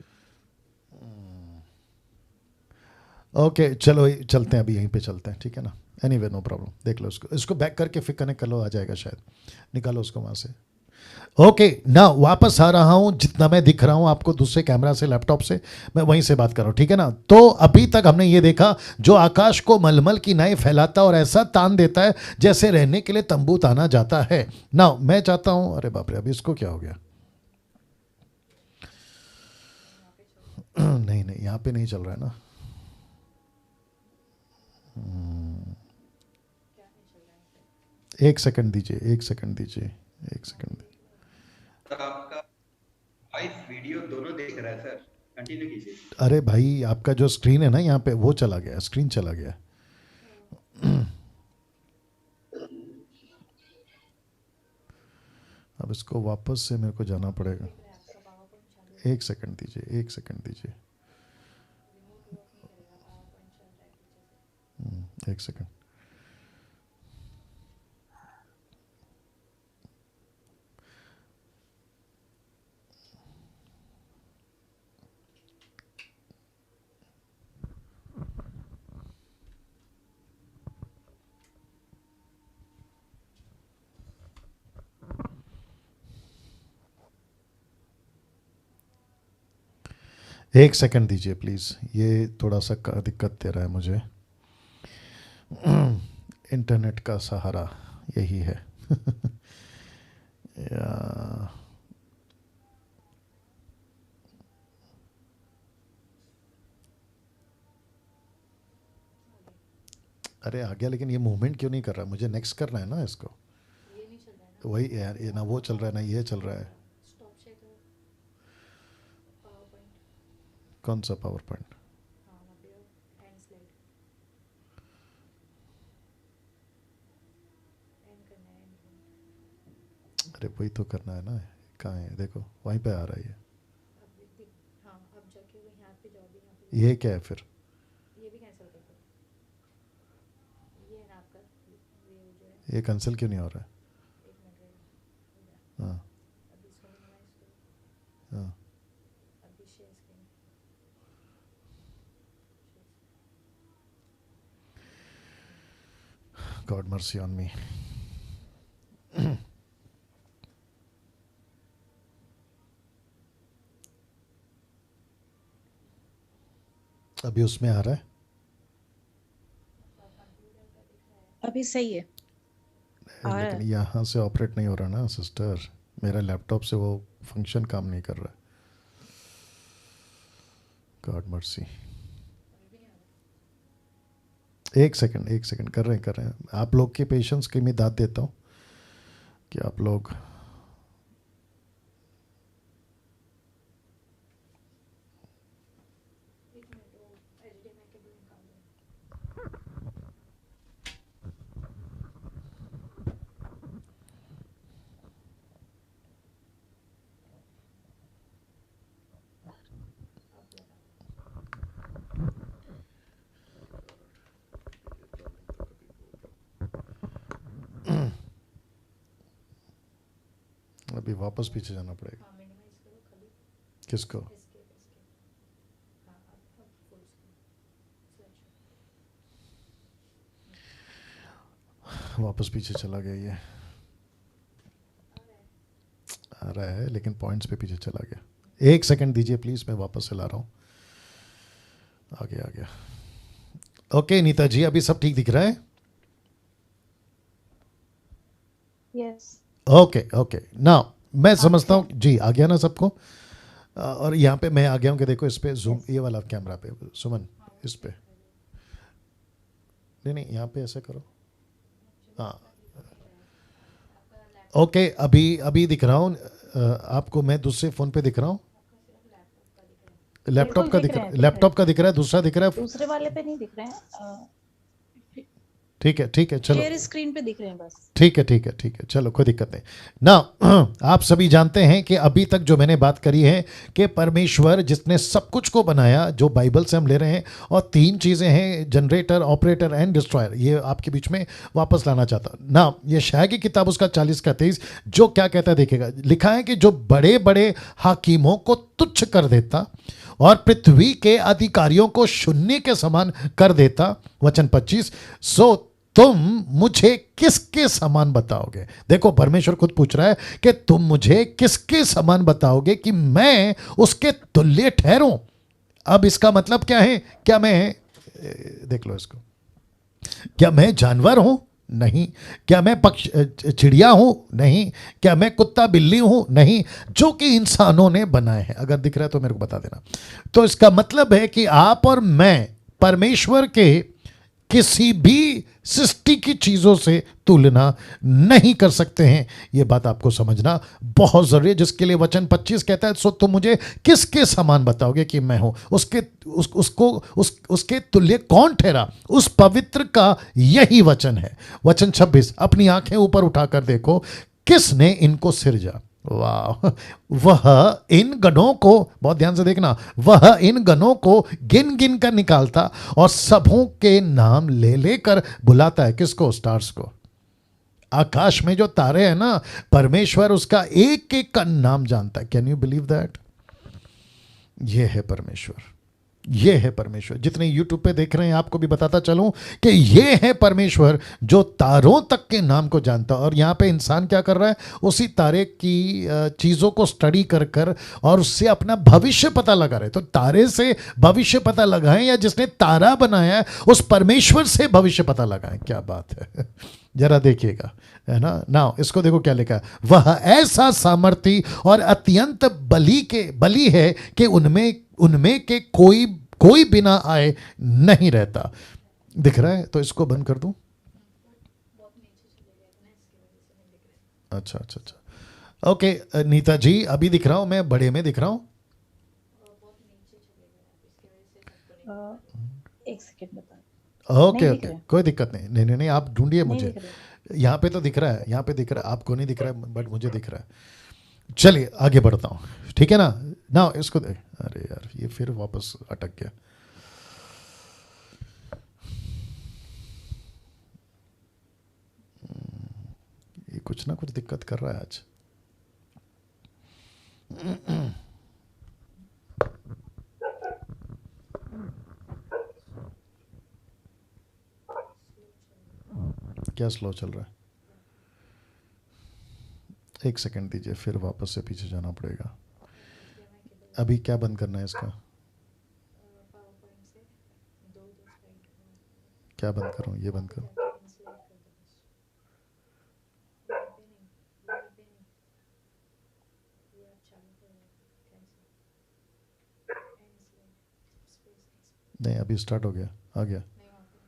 ओके चलो चलते हैं, अभी यहीं पे चलते हैं, ठीक है ना? एनीवे नो प्रॉब्लम, देख लो इसको, इसको बैक करके फिर कनेक्ट कर लो, आ जाएगा शायद। निकालो उसको वहाँ से। ओके ना, वापस आ रहा हूँ। जितना मैं दिख रहा हूँ आपको दूसरे कैमरा से, लैपटॉप से, मैं वहीं से बात कर रहा हूँ, ठीक है ना? तो अभी तक हमने ये देखा, जो आकाश को मलमल की नाई फैलाता और ऐसा तान देता है जैसे रहने के लिए तंबू ताना जाता है। ना मैं चाहता हूँ, अरे बाप रे अभी इसको क्या हो गया? नहीं नहीं यहाँ पे नहीं चल रहा है ना। एक सेकंड दीजिए, एक सेकंड दीजिए, एक सेकंड। सर आपका वॉइस वीडियो दोनों देख रहा है सर, कंटिन्यू कीजिए। अरे भाई आपका जो स्क्रीन है ना यहाँ पे, वो चला गया, स्क्रीन चला गया। अब इसको वापस से मेरे को जाना पड़ेगा। एक सेकंड दीजिए, एक सेकंड दीजिए, एक सेकंड। एक सेकंड दीजिए प्लीज़, ये थोड़ा सा दिक्कत दे रहा है मुझे। इंटरनेट का सहारा यही है। या, अरे आ गया, लेकिन ये मूवमेंट क्यों नहीं कर रहा? मुझे नेक्स्ट करना है ना इसको। वही यार, ये ना वो चल रहा है ना ये चल रहा है। कौन सा पावर पॉइंट? अरे वही तो करना है ना, कहाँ है देखो, वहीं पे आ रहा है हाँ अब जाके वो यहाँ पे जाओ भी यहाँ पे ये क्या है फिर? ये भी कैंसिल कर दो। ये है ना आपका ये जो है ये कैंसिल क्यों नहीं हो रहा है? एक मिनट रहेगा। हाँ अभी इसको मिनिमाइज करो। हाँ अभी share screen God mercy on me. अभी उसमें आ रहा है? अभी सही है। आ रहा लेकिन है। यहाँ से ऑपरेट नहीं हो रहा ना सिस्टर, मेरा लैपटॉप से वो फंक्शन काम नहीं कर रहा है। God mercy. एक सेकंड कर रहे हैं। आप लोग के पेशेंस की मैं दाद देता हूँ कि आप लोग एक मिनट वो HDMI केबल निकाल दो। अभी वापस पीछे जाना पड़ेगा। हाँ मिनिमाइज करो खाली किसको? एस्केप हाँ अब फुल स्क्रीन स्लाइड वापस पीछे चला गया ये, आ रहा है। आ रहा है लेकिन पॉइंट्स पे पीछे चला गया। एक सेकंड दीजिए प्लीज, मैं वापस से ला रहा हूँ। आ गया। ओके नीता जी, अभी सब ठीक दिख रहा है? यस। ओके नाउ मैं समझता हूँ जी, आ गया ना सबको। और यहाँ पे मैं आ गया हूँ कि देखो इस पे जूम, ये वाला कैमरा पे सुमन, इस पे नहीं यहाँ पे ऐसे करो। हाँ ओके, अभी दिख रहा हूँ आपको, मैं दूसरे फ़ोन पे दिख रहा हूँ। लैपटॉप का बिल्कुल दिख रहा है, दिख लैपटॉप का दिख रहा है, दूसरा दिख रहा है। दूसरे वाले पे नहीं दिख रहे हैं। ठीक है चलो, शेयर स्क्रीन पे दिख रहे हैं बस। ठीक है चलो, कोई दिक्कत नहीं ना। आप सभी जानते हैं कि अभी तक जो मैंने बात करी है कि परमेश्वर जिसने सब कुछ को बनाया, जो बाइबल से हम ले रहे हैं, और तीन चीज़ें हैं, जनरेटर, ऑपरेटर एंड डिस्ट्रॉयर, ये आपके बीच में वापस लाना चाहता हूं ना। ये शाह की किताब उसका 40 का 23 जो क्या कहता है देखिएगा, लिखा है कि जो बड़े बड़े हाकिमों को तुच्छ कर देता और पृथ्वी के अधिकारियों को शून्य के समान कर देता, वचन 25, सो तुम मुझे किसके समान बताओगे। देखो परमेश्वर खुद पूछ रहा है कि तुम मुझे किसके समान बताओगे कि मैं उसके तुल्य ठहरूं। अब इसका मतलब क्या है? क्या मैं, देख लो इसको, क्या मैं जानवर हूं? नहीं। क्या मैं पक्ष चिड़िया हूं? नहीं। क्या मैं कुत्ता बिल्ली हूं? नहीं, जो कि इंसानों ने बनाए हैं। अगर दिख रहा है तो मेरे को बता देना। तो इसका मतलब है कि आप और मैं परमेश्वर के किसी भी सृष्टि की चीजों से तुलना नहीं कर सकते हैं। यह बात आपको समझना बहुत जरूरी है, जिसके लिए वचन 25 कहता है, सो तुम मुझे किसके समान बताओगे कि मैं हूं उसके तुल्य कौन ठहरा? उस पवित्र का यही वचन है। वचन 26, अपनी आंखें ऊपर उठाकर देखो, किसने इनको सिरजा। वाह, वह इन गणों को, बहुत ध्यान से देखना, वह इन गणों को गिन गिन कर निकालता और सबों के नाम ले लेकर बुलाता है। किसको? स्टार्स को। आकाश में जो तारे हैं ना, परमेश्वर उसका एक एक का नाम जानता है। Can you believe that? ये है परमेश्वर, ये है परमेश्वर। जितने यूट्यूब पे देख रहे हैं, आपको भी बताता चलूं कि ये है परमेश्वर जो तारों तक के नाम को जानता है। और यहाँ पे इंसान क्या कर रहा है? उसी तारे की चीज़ों को स्टडी कर कर और उससे अपना भविष्य पता लगा रहे। तो तारे से भविष्य पता लगाएं, या जिसने तारा बनाया है उस परमेश्वर से भविष्य पता लगाएं। क्या बात है, जरा देखिएगा, है ना। नाउ इसको देखो क्या लिखा है, वह ऐसा सामर्थी और अत्यंत बली है कि उनमें के कोई बिना आए नहीं रहता। दिख रहा है? तो इसको बंद कर दूं। अच्छा ओके नीता जी, अभी दिख रहा हूं मैं, बड़े में दिख रहा हूं। एक सेकंड बता। नहीं ओके दिख रहा है। कोई दिक्कत नहीं, आप ढूंढिए नहीं मुझे। दिख रहा है। यहाँ पे तो दिख रहा है, यहाँ पे दिख रहा है, आपको नहीं दिख रहा है बट मुझे दिख रहा है। चलिए आगे बढ़ता हूँ, ठीक है ना। ना इसको देख, अरे यार ये फिर वापस अटक गया। ये कुछ ना कुछ दिक्कत कर रहा है आज। क्या स्लो चल रहा है? एक सेकंड दीजिए, फिर वापस से पीछे जाना पड़ेगा। अभी क्या बंद करना है इसका? पावर पॉइंट से दो दो स्लाइड क्या बंद करूं? ये बंद करूं? सेलेक्ट कर दो बस। यहाँ पे नहीं, यहाँ पे नहीं, ये आप चालू करो, कैंसिल एंड स्लाइड स्पेस नहीं अभी स्टार्ट हो गया, आ गया। नहीं, वहाँ पे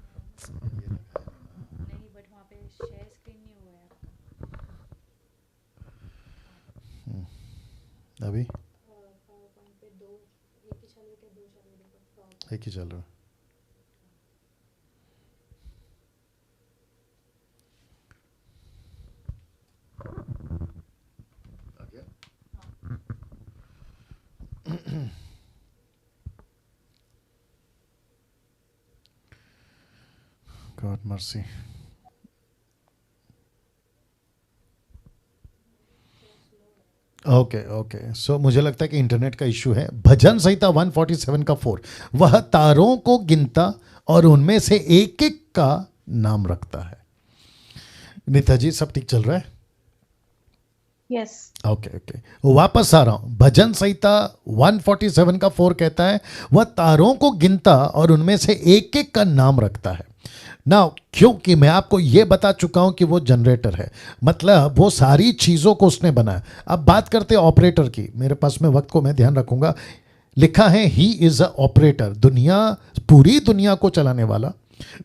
नहीं, बट वहाँ पे शेयर स्क्रीन नहीं हुआ है आपका। अभी पावर पॉइंट पे दो, एक ही चालू है क्या, दो चालू है? देखो पावर एक ही चल रहा है। आ गया? God mercy. ओके ओके, सो मुझे लगता है कि इंटरनेट का इशू है। भजन संहिता 147 का 4, वह तारों को गिनता और उनमें से एक एक का नाम रखता है। नीता जी सब ठीक चल रहा है? यस। ओके ओके, वापस आ रहा हूं। भजन संहिता 147 का 4 कहता है वह तारों को गिनता और उनमें से एक एक का नाम रखता है। ना क्योंकि मैं आपको यह बता चुका हूं कि वो जनरेटर है, मतलब वो सारी चीजों को उसने बनाया। अब बात करते हैं ऑपरेटर की, मेरे पास में वक्त को मैं ध्यान रखूंगा। लिखा है ही इज अ ऑपरेटर, दुनिया, पूरी दुनिया को चलाने वाला,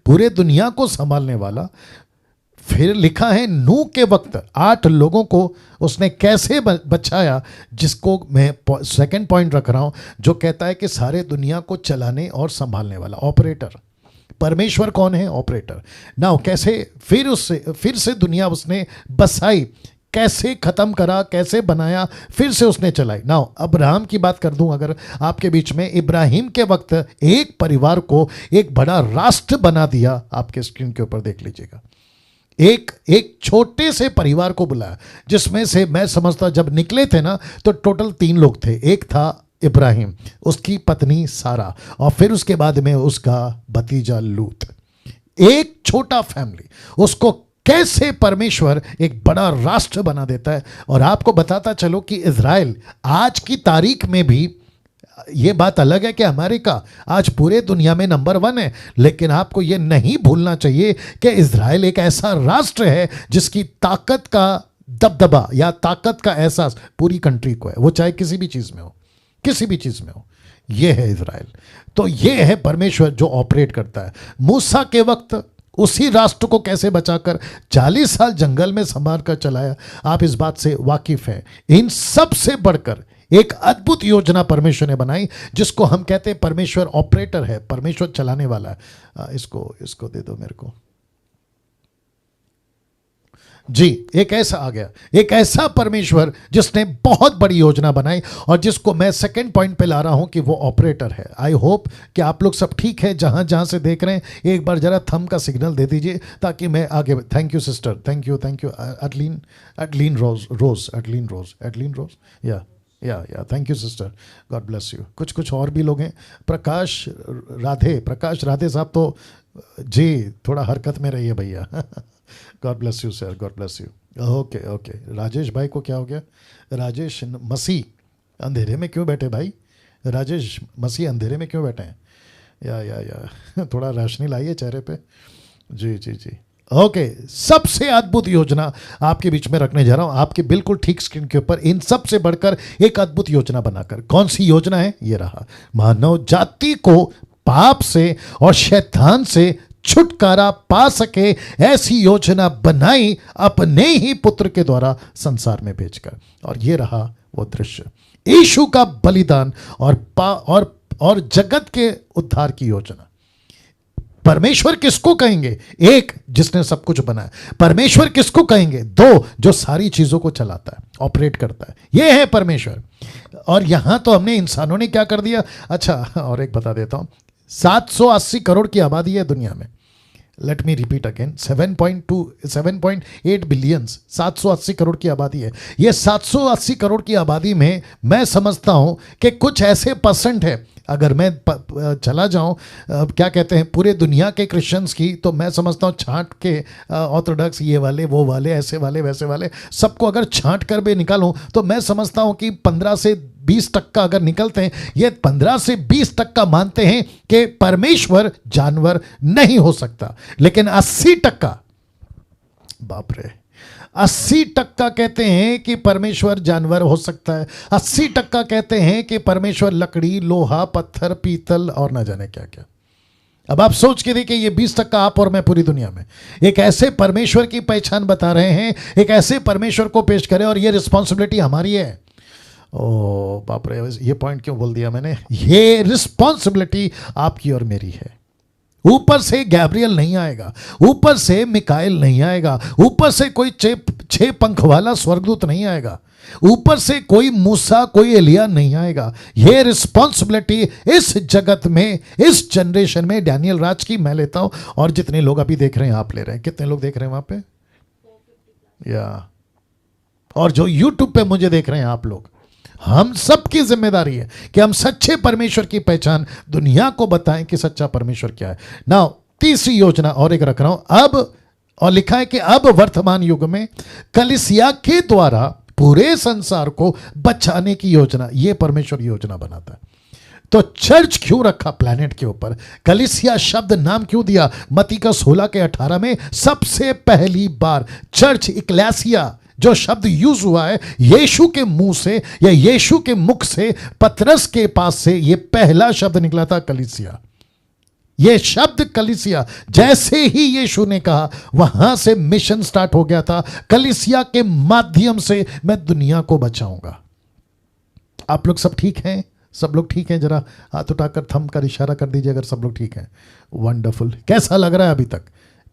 पूरे दुनिया को संभालने वाला। फिर लिखा है नूह के वक्त 8 लोगों को उसने कैसे बचाया, जिसको मैं सेकंड पॉइंट रख रहा हूं, जो कहता है कि सारे दुनिया को चलाने और संभालने वाला ऑपरेटर। परमेश्वर कौन है? ऑपरेटर। नाउ कैसे फिर से दुनिया उसने बसाई, कैसे खत्म करा, कैसे बनाया, फिर से उसने चलाई। नाउ अब्राहम की बात कर दूं अगर आपके बीच में, इब्राहिम के वक्त एक परिवार को एक बड़ा राष्ट्र बना दिया। आपके स्क्रीन के ऊपर देख लीजिएगा, एक छोटे से परिवार को बुलाया, जिसमें से मैं समझता जब निकले थे ना तो टोटल 3 लोग थे। एक था इब्राहिम, उसकी पत्नी सारा, और फिर उसके बाद में उसका भतीजा लूत। एक छोटा फैमिली, उसको कैसे परमेश्वर एक बड़ा राष्ट्र बना देता है। और आपको बताता चलो कि इज़राइल आज की तारीख में भी, ये बात अलग है कि अमेरिका आज पूरे दुनिया में नंबर 1 है, लेकिन आपको ये नहीं भूलना चाहिए कि इज़राइल एक ऐसा राष्ट्र है जिसकी ताकत का दबदबा या ताकत का एहसास पूरी कंट्री को है, वो चाहे किसी भी चीज़ में हो, किसी भी चीज़ में हो। ये है इज़राइल। तो ये है परमेश्वर जो ऑपरेट करता है। मूसा के वक्त उसी राष्ट्र को कैसे बचाकर 40 साल जंगल में संभाल कर चलाया, आप इस बात से वाकिफ हैं। इन सब से बढ़कर एक अद्भुत योजना परमेश्वर ने बनाई, जिसको हम कहते हैं परमेश्वर ऑपरेटर है, परमेश्वर चलाने वाला है। इसको दे दो मेरे को जी। एक ऐसा आ गया, एक ऐसा परमेश्वर जिसने बहुत बड़ी योजना बनाई, और जिसको मैं सेकंड पॉइंट पे ला रहा हूं कि वो ऑपरेटर है। आई होप कि आप लोग सब ठीक है, जहां जहां से देख रहे हैं। एक बार जरा थंब का सिग्नल दे दीजिए ताकि मैं आगे। Thank you sister, thank you Adeline Rose या thank you sister, God bless you. कुछ और भी लोग हैं, प्रकाश राधे साहब तो जी थोड़ा हरकत में रहिए भैया। God bless you sir, God bless you. Okay. Rajesh भाई को क्या हो गया? राजेश मसीह अंधेरे में क्यों बैठे भाई? राजेश मसीह अंधेरे में क्यों बैठे हैं? या थोड़ा रोशनी लाइए चेहरे पे। जी। ओके, सबसे अद्भुत योजना आपके बीच में रखने जा रहा हूं, आपके बिल्कुल ठीक स्क्रीन के ऊपर। इन सब से बढ़कर एक अद्भुत योजना बनाकर, कौन सी योजना है? ये रहा, मानव जाति को पाप से और शैतान से छुटकारा पा सके, ऐसी योजना बनाई अपने ही पुत्र के द्वारा संसार में भेजकर। और ये रहा वो दृश्य, यीशु का बलिदान और जगत के उद्धार की योजना। परमेश्वर किसको कहेंगे? एक जिसने सब कुछ बनाया। परमेश्वर किसको कहेंगे? दो, जो सारी चीजों को चलाता है, ऑपरेट करता है, ये है परमेश्वर। और यहां तो हमने इंसानों ने क्या कर दिया। अच्छा, और एक बता देता हूं, 780 करोड़ की आबादी है दुनिया में। Let me repeat again, 7.8 billion, 780 crore की आबादी है। ये 780 करोड़ की आबादी में मैं समझता हूं कि कुछ ऐसे परसेंट है, अगर मैं चला जाऊं क्या कहते हैं पूरे दुनिया के क्रिश्चियंस की, तो मैं समझता हूं छांट के ऑर्थोडॉक्स, ये वाले वो वाले ऐसे वाले वैसे वाले सबको अगर छांट कर भी निकालूं तो मैं समझता हूं कि 15 से 20% अगर निकलते हैं, ये 15 से 20% मानते हैं कि परमेश्वर जानवर नहीं हो सकता। लेकिन 80%, बाप रे, 80% कहते हैं कि परमेश्वर जानवर हो सकता है। 80% कहते हैं कि परमेश्वर लकड़ी, लोहा, पत्थर, पीतल और ना जाने क्या क्या। अब आप सोच के देखिए, ये 20% आप और मैं पूरी दुनिया में एक ऐसे परमेश्वर की पहचान बता रहे हैं, एक ऐसे परमेश्वर को पेश करें, और ये रिस्पॉन्सिबिलिटी हमारी है। ओ बाप रे, ये पॉइंट क्यों बोल दिया मैंने? ये रिस्पॉन्सिबिलिटी आपकी और मेरी है। ऊपर से गैब्रियल नहीं आएगा, ऊपर से मिकाएल नहीं आएगा, ऊपर से कोई 6 पंख वाला स्वर्गदूत नहीं आएगा, ऊपर से कोई मूसा, कोई एलिया नहीं आएगा। ये रिस्पॉन्सिबिलिटी इस जगत में, इस जनरेशन में डैनियल राज की मैं लेता हूं, और जितने लोग अभी देख रहे हैं आप ले रहे हैं। कितने लोग देख रहे हैं वहां पे? या और जो यूट्यूब पे मुझे देख रहे हैं आप लोग, हम सब की जिम्मेदारी है कि हम सच्चे परमेश्वर की पहचान दुनिया को बताएं कि सच्चा परमेश्वर क्या है। नाउ तीसरी योजना और एक रख रहा हूं अब, और लिखा है कि अब वर्तमान युग में कलीसिया के द्वारा पूरे संसार को बचाने की योजना, यह परमेश्वर योजना बनाता है। तो चर्च क्यों रखा प्लैनेट के ऊपर? कलीसिया शब्द नाम क्यों दिया? मत्ती का 16 के 18 में सबसे पहली बार चर्च, इक्लेसिया जो शब्द यूज हुआ है, यीशु के मुंह से या यीशु के मुख से, पतरस के पास से ये पहला शब्द निकला था, कलीसिया। ये शब्द कलीसिया, जैसे ही यीशु ने कहा, वहां से मिशन स्टार्ट हो गया था। कलीसिया के माध्यम से मैं दुनिया को बचाऊंगा। आप लोग सब ठीक हैं? सब लोग ठीक हैं? जरा हाथ उठाकर थंब कर इशारा कर दीजिए अगर सब लोग ठीक हैं। वंडरफुल। कैसा लग रहा है अभी तक?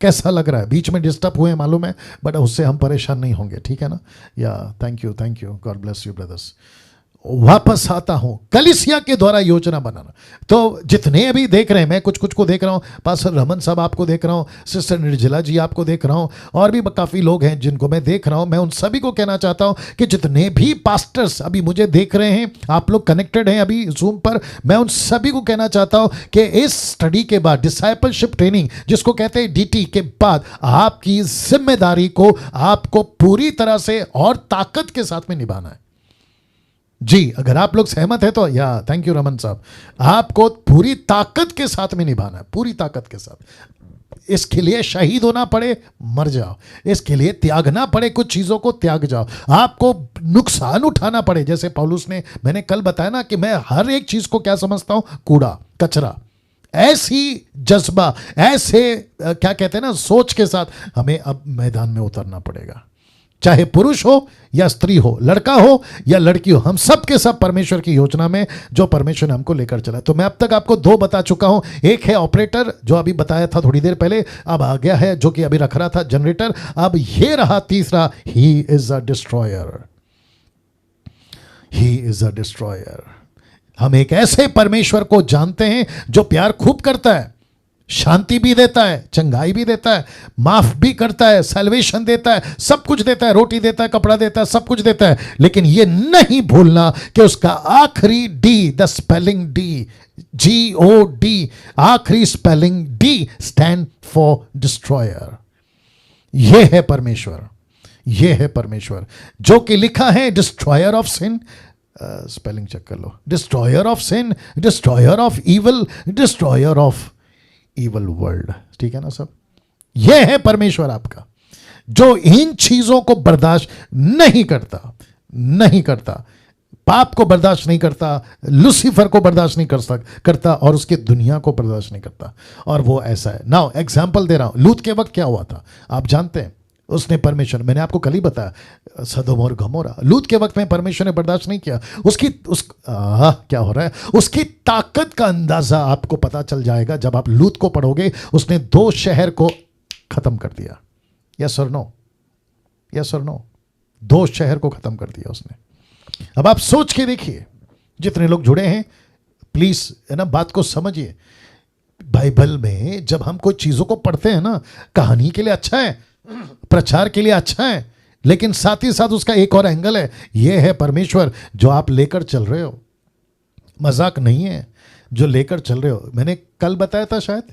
कैसा लग रहा है? बीच में डिस्टर्ब हुए मालूम है, बट उससे हम परेशान नहीं होंगे, ठीक है ना? या thank you, God bless you brothers. वापस आता हूं, कलीसिया के द्वारा योजना बनाना। तो जितने अभी देख रहे हैं, मैं कुछ को देख रहा हूं, पास्टर रमन साहब आपको देख रहा हूं, सिस्टर निर्जला जी आपको देख रहा हूं, और भी काफ़ी लोग हैं जिनको मैं देख रहा हूं। मैं उन सभी को कहना चाहता हूं कि जितने भी पास्टर्स अभी मुझे देख रहे हैं, आप लोग कनेक्टेड हैं अभी जूम पर, मैं उन सभी को कहना चाहता हूं कि इस स्टडी के बाद, डिसाइपलशिप ट्रेनिंग जिसको कहते हैं DT के बाद, आपकी जिम्मेदारी को आपको पूरी तरह से और ताकत के साथ में निभाना है। जी, अगर आप लोग सहमत है तो, या थैंक यू रमन साहब, आपको पूरी ताकत के साथ में निभाना है, पूरी ताकत के साथ। इसके लिए शहीद होना पड़े, मर जाओ। इसके लिए त्यागना पड़े, कुछ चीज़ों को त्याग जाओ। आपको नुकसान उठाना पड़े, जैसे पौलुस ने, मैंने कल बताया ना कि मैं हर एक चीज़ को क्या समझता हूँ, कूड़ा कचरा। ऐसी जज्बा, ऐसे क्या कहते हैं ना, सोच के साथ हमें अब मैदान में उतरना पड़ेगा। चाहे पुरुष हो या स्त्री हो, लड़का हो या लड़की हो, हम सब के सब परमेश्वर की योजना में, जो परमेश्वर ने हमको लेकर चला। तो मैं अब तक आपको 2 बता चुका हूं। एक है ऑपरेटर, जो अभी बताया था थोड़ी देर पहले, अब आ गया है जो कि अभी रख रहा था, जनरेटर। अब ये रहा तीसरा, he is a destroyer. He is a destroyer. हम एक ऐसे परमेश्वर को जानते हैं जो प्यार खूब करता है, शांति भी देता है, चंगाई भी देता है, माफ भी करता है, सैल्वेशन देता है, सब कुछ देता है, रोटी देता है, कपड़ा देता है, सब कुछ देता है। लेकिन यह नहीं भूलना कि उसका आखिरी D, the spelling D, GOD, आखिरी spelling D stand for destroyer. यह है परमेश्वर, यह है परमेश्वर जो कि लिखा है destroyer of sin, spelling check कर लो, destroyer of sin, destroyer of evil, destroyer of evil world. ठीक है ना सब? यह है परमेश्वर आपका, जो इन चीजों को बर्दाश्त नहीं करता, नहीं करता, पाप को बर्दाश्त नहीं करता, लूसीफर को बर्दाश्त नहीं करता, और उसकी दुनिया को बर्दाश्त नहीं करता। और वो ऐसा है। नाउ एग्जाम्पल दे रहा हूं, लूत के वक्त क्या हुआ था आप जानते हैं? उसने परमेश्वर, मैंने आपको कल ही बताया, सदोम और गमोरा, लूत के वक्त में परमेश्वर ने बर्दाश्त नहीं किया। क्या हो रहा है, उसकी ताकत का अंदाजा आपको पता चल जाएगा जब आप लूत को पढ़ोगे। उसने 2 शहर को खत्म कर दिया। यस और नो, यस और नो, 2 शहर को खत्म कर दिया उसने। अब आप सोच के देखिए, जितने लोग जुड़े हैं प्लीज है ना बात को समझिए। बाइबल में जब हम कोई चीजों को पढ़ते हैं ना, कहानी के लिए अच्छा है, प्रचार के लिए अच्छा है, लेकिन साथ ही साथ उसका एक और एंगल है, यह है परमेश्वर जो आप लेकर चल रहे हो, मजाक नहीं है जो लेकर चल रहे हो। मैंने कल बताया था शायद,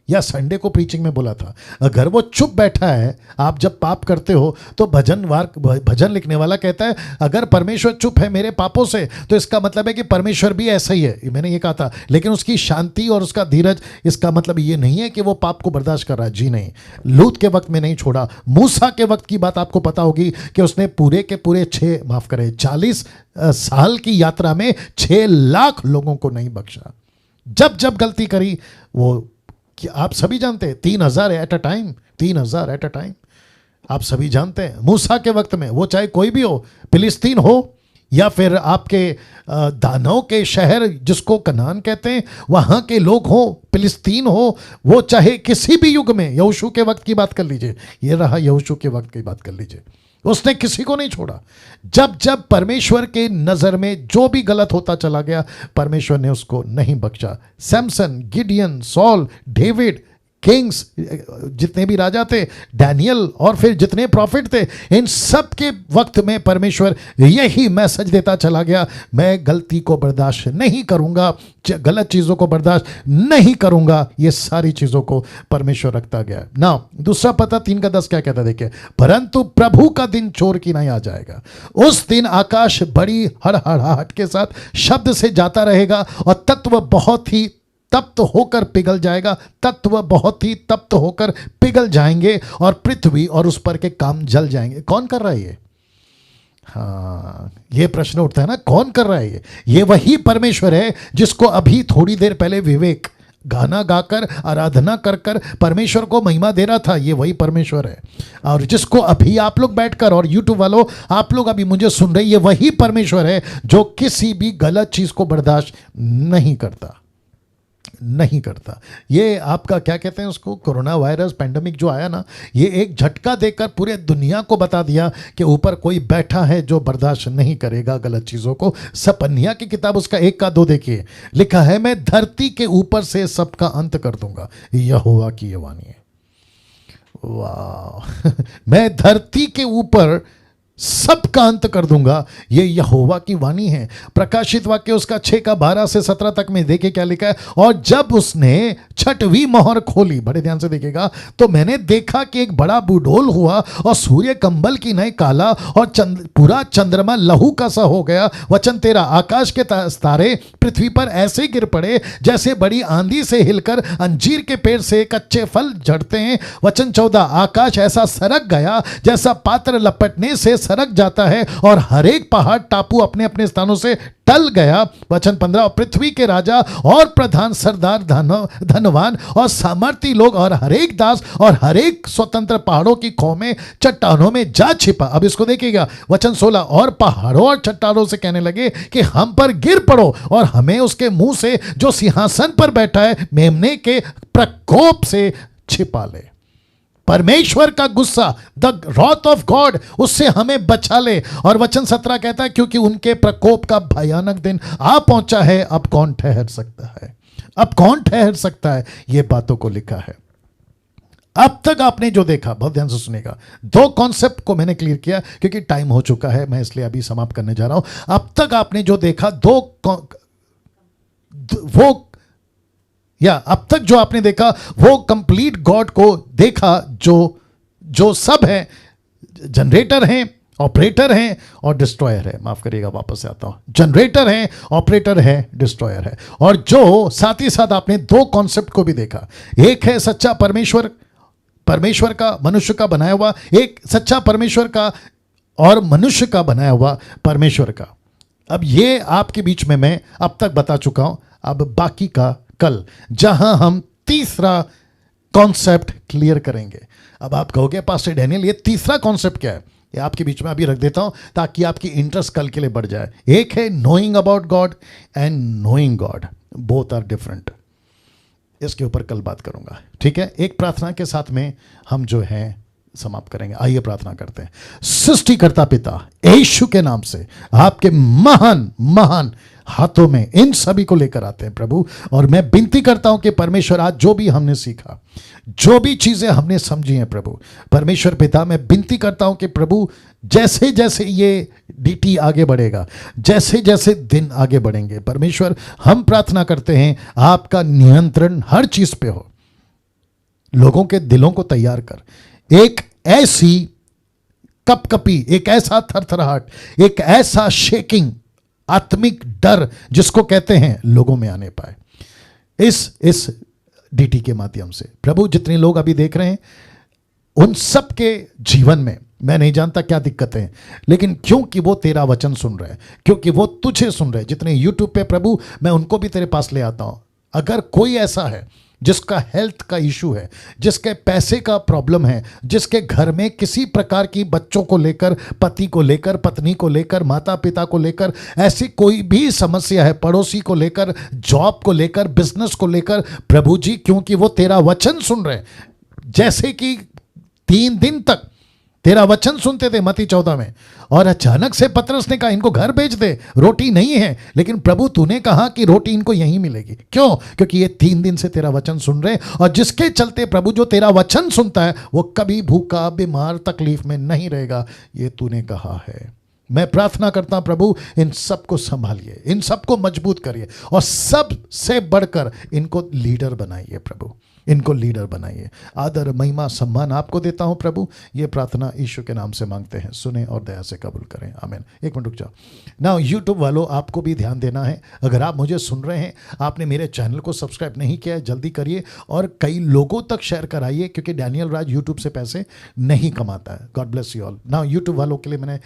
या संडे को प्रीचिंग में बोला था, अगर वो चुप बैठा है, आप जब पाप करते हो तो भजन लिखने वाला कहता है अगर परमेश्वर चुप है मेरे पापों से, तो इसका मतलब है कि परमेश्वर भी ऐसा ही है। मैंने ये कहा था, लेकिन उसकी शांति और उसका धीरज, इसका मतलब ये नहीं है कि वो पाप को बर्दाश्त कर रहा है, जी नहीं। लूत के वक्त में नहीं छोड़ा, मूसा के वक्त की बात आपको पता होगी कि उसने पूरे के पूरे 40 साल की यात्रा में 6 लाख लोगों को नहीं बख्शा। जब जब गलती करी वो, कि आप सभी जानते हैं 3,000 at a time, 3,000 at a time, आप सभी जानते हैं। मूसा के वक्त में वो चाहे कोई भी हो, फिलिस्तीन हो या फिर आपके दानव के शहर जिसको कनान कहते हैं वहां के लोग हो, फिलिस्तीन हो, वो चाहे किसी भी युग में, यहोशू के वक्त की बात कर लीजिए, ये रहा यहोशू के वक्त की बात कर लीजिए, उसने किसी को नहीं छोड़ा। जब जब परमेश्वर के नजर में जो भी गलत होता चला गया, परमेश्वर ने उसको नहीं बख्शा। Samson, Gideon, Saul, David, kings, जितने भी राजा थे, डैनियल और फिर जितने प्रॉफिट थे, इन सब के वक्त में परमेश्वर यही मैसेज देता चला गया, मैं गलती को बर्दाश्त नहीं करूंगा, गलत चीज़ों को बर्दाश्त नहीं करूंगा। ये सारी चीज़ों को परमेश्वर रखता गया। ना दूसरा पता 3:10 क्या कहता देखिए, परंतु प्रभु का दिन चोर की नहीं आ जाएगा, उस दिन आकाश बड़ी हड़हड़ाहट के साथ शब्द से जाता रहेगा और तत्व बहुत ही तप्त होकर पिघल जाएगा, तत्व बहुत ही तप्त होकर पिघल जाएंगे और पृथ्वी और उस पर के काम जल जाएंगे। कौन कर रहा है ये? हाँ, ये प्रश्न उठता है ना, कौन कर रहा है ये वही परमेश्वर है जिसको अभी थोड़ी देर पहले विवेक गाना गाकर आराधना कर कर परमेश्वर को महिमा दे रहा था, ये वही परमेश्वर है। और जिसको अभी आप लोग बैठकर, और यूट्यूब वालों आप लोग अभी मुझे सुन रहे, ये वही परमेश्वर है जो किसी भी गलत चीज को बर्दाश्त नहीं करता, नहीं करता। ये आपका क्या कहते हैं उसको, कोरोना वायरस पैंडेमिक जो आया ना, ये एक झटका देकर पूरे दुनिया को बता दिया कि ऊपर कोई बैठा है जो बर्दाश्त नहीं करेगा गलत चीजों को। सपन्या की किताब उसका 1-2 देखिए, लिखा है मैं धरती के ऊपर से सबका अंत कर दूंगा, यहोवा की ये वाणी है। वाह मैं धरती के ऊपर सबका अंत कर दूंगा, ये यहोवा की वाणी है। प्रकाशित वाक्य उसका 6:12 से 17 तक में देखिए क्या लिखा है, और जब उसने 6वीं मोहर खोली, बड़े ध्यान से देखिएगा, तो मैंने देखा कि एक बड़ा बुडोल हुआ और सूर्य कंबल की नई काला और पूरा चंद्रमा लहू का सा हो गया। वचन 13, आकाश के तारे पृथ्वी पर ऐसे गिर पड़े जैसे बड़ी आंधी से हिलकर अंजीर के पेड़ से कच्चे फल झड़ते हैं। वचन 14, आकाश ऐसा सरक गया जैसा पात्र लपटने से सरक जाता है और हर एक पहाड़ टापू अपने अपने स्थानों से टल गया। वचन 15, पृथ्वी के राजा और प्रधान, सरदार, धनवान और सामर्थी लोग और हर एक दास और हर एक स्वतंत्र पहाड़ों की खो में, चट्टानों में जा छिपा। अब इसको देखिएगा, वचन 16, और पहाड़ों और चट्टानों से कहने लगे कि हम पर गिर पड़ो और हमें उसके मुंह से जो सिंहासन पर बैठा है मेमने के प्रकोप से छिपा ले। परमेश्वर का गुस्सा, द रॉथ ऑफ गॉड, उससे हमें बचा ले। और वचन 17 कहता है क्योंकि उनके प्रकोप का भयानक दिन आ पहुंचा है, अब कौन ठहर सकता है, अब कौन ठहर सकता है। ये बातों को लिखा है। अब तक आपने जो देखा, बहुत ध्यान से सुनेगा, 2 कॉन्सेप्ट को मैंने क्लियर किया क्योंकि टाइम हो चुका है, मैं इसलिए अभी समाप्त करने जा रहा हूं। अब तक आपने जो देखा अब तक जो आपने देखा वो कंप्लीट गॉड को देखा, जो सब है, जनरेटर हैं, ऑपरेटर हैं और डिस्ट्रॉयर है। माफ करिएगा, वापस से आता हूं, जनरेटर है, ऑपरेटर है, डिस्ट्रॉयर है। और जो साथ ही साथ आपने 2 कॉन्सेप्ट को भी देखा, एक है सच्चा परमेश्वर का, मनुष्य का बनाया हुआ, एक सच्चा परमेश्वर का और मनुष्य का बनाया हुआ परमेश्वर का। अब ये आपके बीच में मैं अब तक बता चुका हूं, अब बाकी का कल, जहां हम तीसरा कॉन्सेप्ट क्लियर करेंगे। अब आप कहोगे पास्टर डैनियल ये तीसरा कॉन्सेप्ट क्या है, ये आपके बीच में अभी रख देता हूं ताकि आपकी इंटरेस्ट कल के लिए बढ़ जाए। एक है knowing about God and knowing God, both are different. इसके ऊपर कल बात करूंगा, ठीक है। एक प्रार्थना के साथ में हम जो है समाप्त करेंगे। आइए प्रार्थना करते हैं। सृष्टिकर्ता पिता, यीशु के नाम से आपके महान महान हाथों में इन सभी को लेकर आते हैं प्रभु, और मैं विनती करता हूं कि परमेश्वर आज जो भी हमने सीखा, जो भी चीजें हमने समझी हैं प्रभु, परमेश्वर पिता मैं विनती करता हूं कि प्रभु जैसे जैसे ये डीटी आगे बढ़ेगा, जैसे जैसे दिन आगे बढ़ेंगे, परमेश्वर हम प्रार्थना करते हैं आपका नियंत्रण हर चीज पे हो। लोगों के दिलों को तैयार कर, एक ऐसी कपकपी, एक ऐसा थरथराहट, एक ऐसा शेकिंग, आत्मिक डर जिसको कहते हैं, लोगों में आने पाए इस डीटी के माध्यम से। प्रभु जितने लोग अभी देख रहे हैं उन सब के जीवन में, मैं नहीं जानता क्या दिक्कतें हैं, लेकिन क्योंकि वो तेरा वचन सुन रहे हैं, क्योंकि वो तुझे सुन रहे हैं, जितने यूट्यूब पे प्रभु मैं उनको भी तेरे पास ले आता हूं। अगर कोई ऐसा है जिसका हेल्थ का इशू है, जिसके पैसे का प्रॉब्लम है, जिसके घर में किसी प्रकार की बच्चों को लेकर, पति को लेकर, पत्नी को लेकर, माता पिता को लेकर ऐसी कोई भी समस्या है, पड़ोसी को लेकर, जॉब को लेकर, बिजनेस को लेकर, प्रभु जी क्योंकि वो तेरा वचन सुन रहे हैं, जैसे कि 3 दिन तक तेरा वचन सुनते थे मत्ती 14 में, और अचानक से पतरस ने कहा इनको घर भेज दे, रोटी नहीं है, लेकिन प्रभु तूने कहा कि रोटी इनको यहीं मिलेगी। क्यों? क्योंकि ये 3 दिन से तेरा वचन सुन रहे, और जिसके चलते प्रभु जो तेरा वचन सुनता है वो कभी भूखा, बीमार, तकलीफ में नहीं रहेगा, ये तूने कहा है। मैं प्रार्थना करता हूं प्रभु इन सबको संभालिए, इन सबको मजबूत करिए, और सबसे बढ़कर इनको लीडर बनाइए प्रभु, इनको लीडर बनाइए। आदर महिमा सम्मान आपको देता हूं प्रभु। ये प्रार्थना यीशु के नाम से मांगते हैं, सुने और दया से कबूल करें, आमीन। एक मिनट रुक जाओ ना। यूट्यूब वालों आपको भी ध्यान देना है, अगर आप मुझे सुन रहे हैं, आपने मेरे चैनल को सब्सक्राइब नहीं किया है, जल्दी करिए और कई लोगों तक शेयर कराइए, क्योंकि डैनियल राज यूट्यूब से पैसे नहीं कमाता है। God bless you all. ना यूट्यूब वालों के लिए मैंने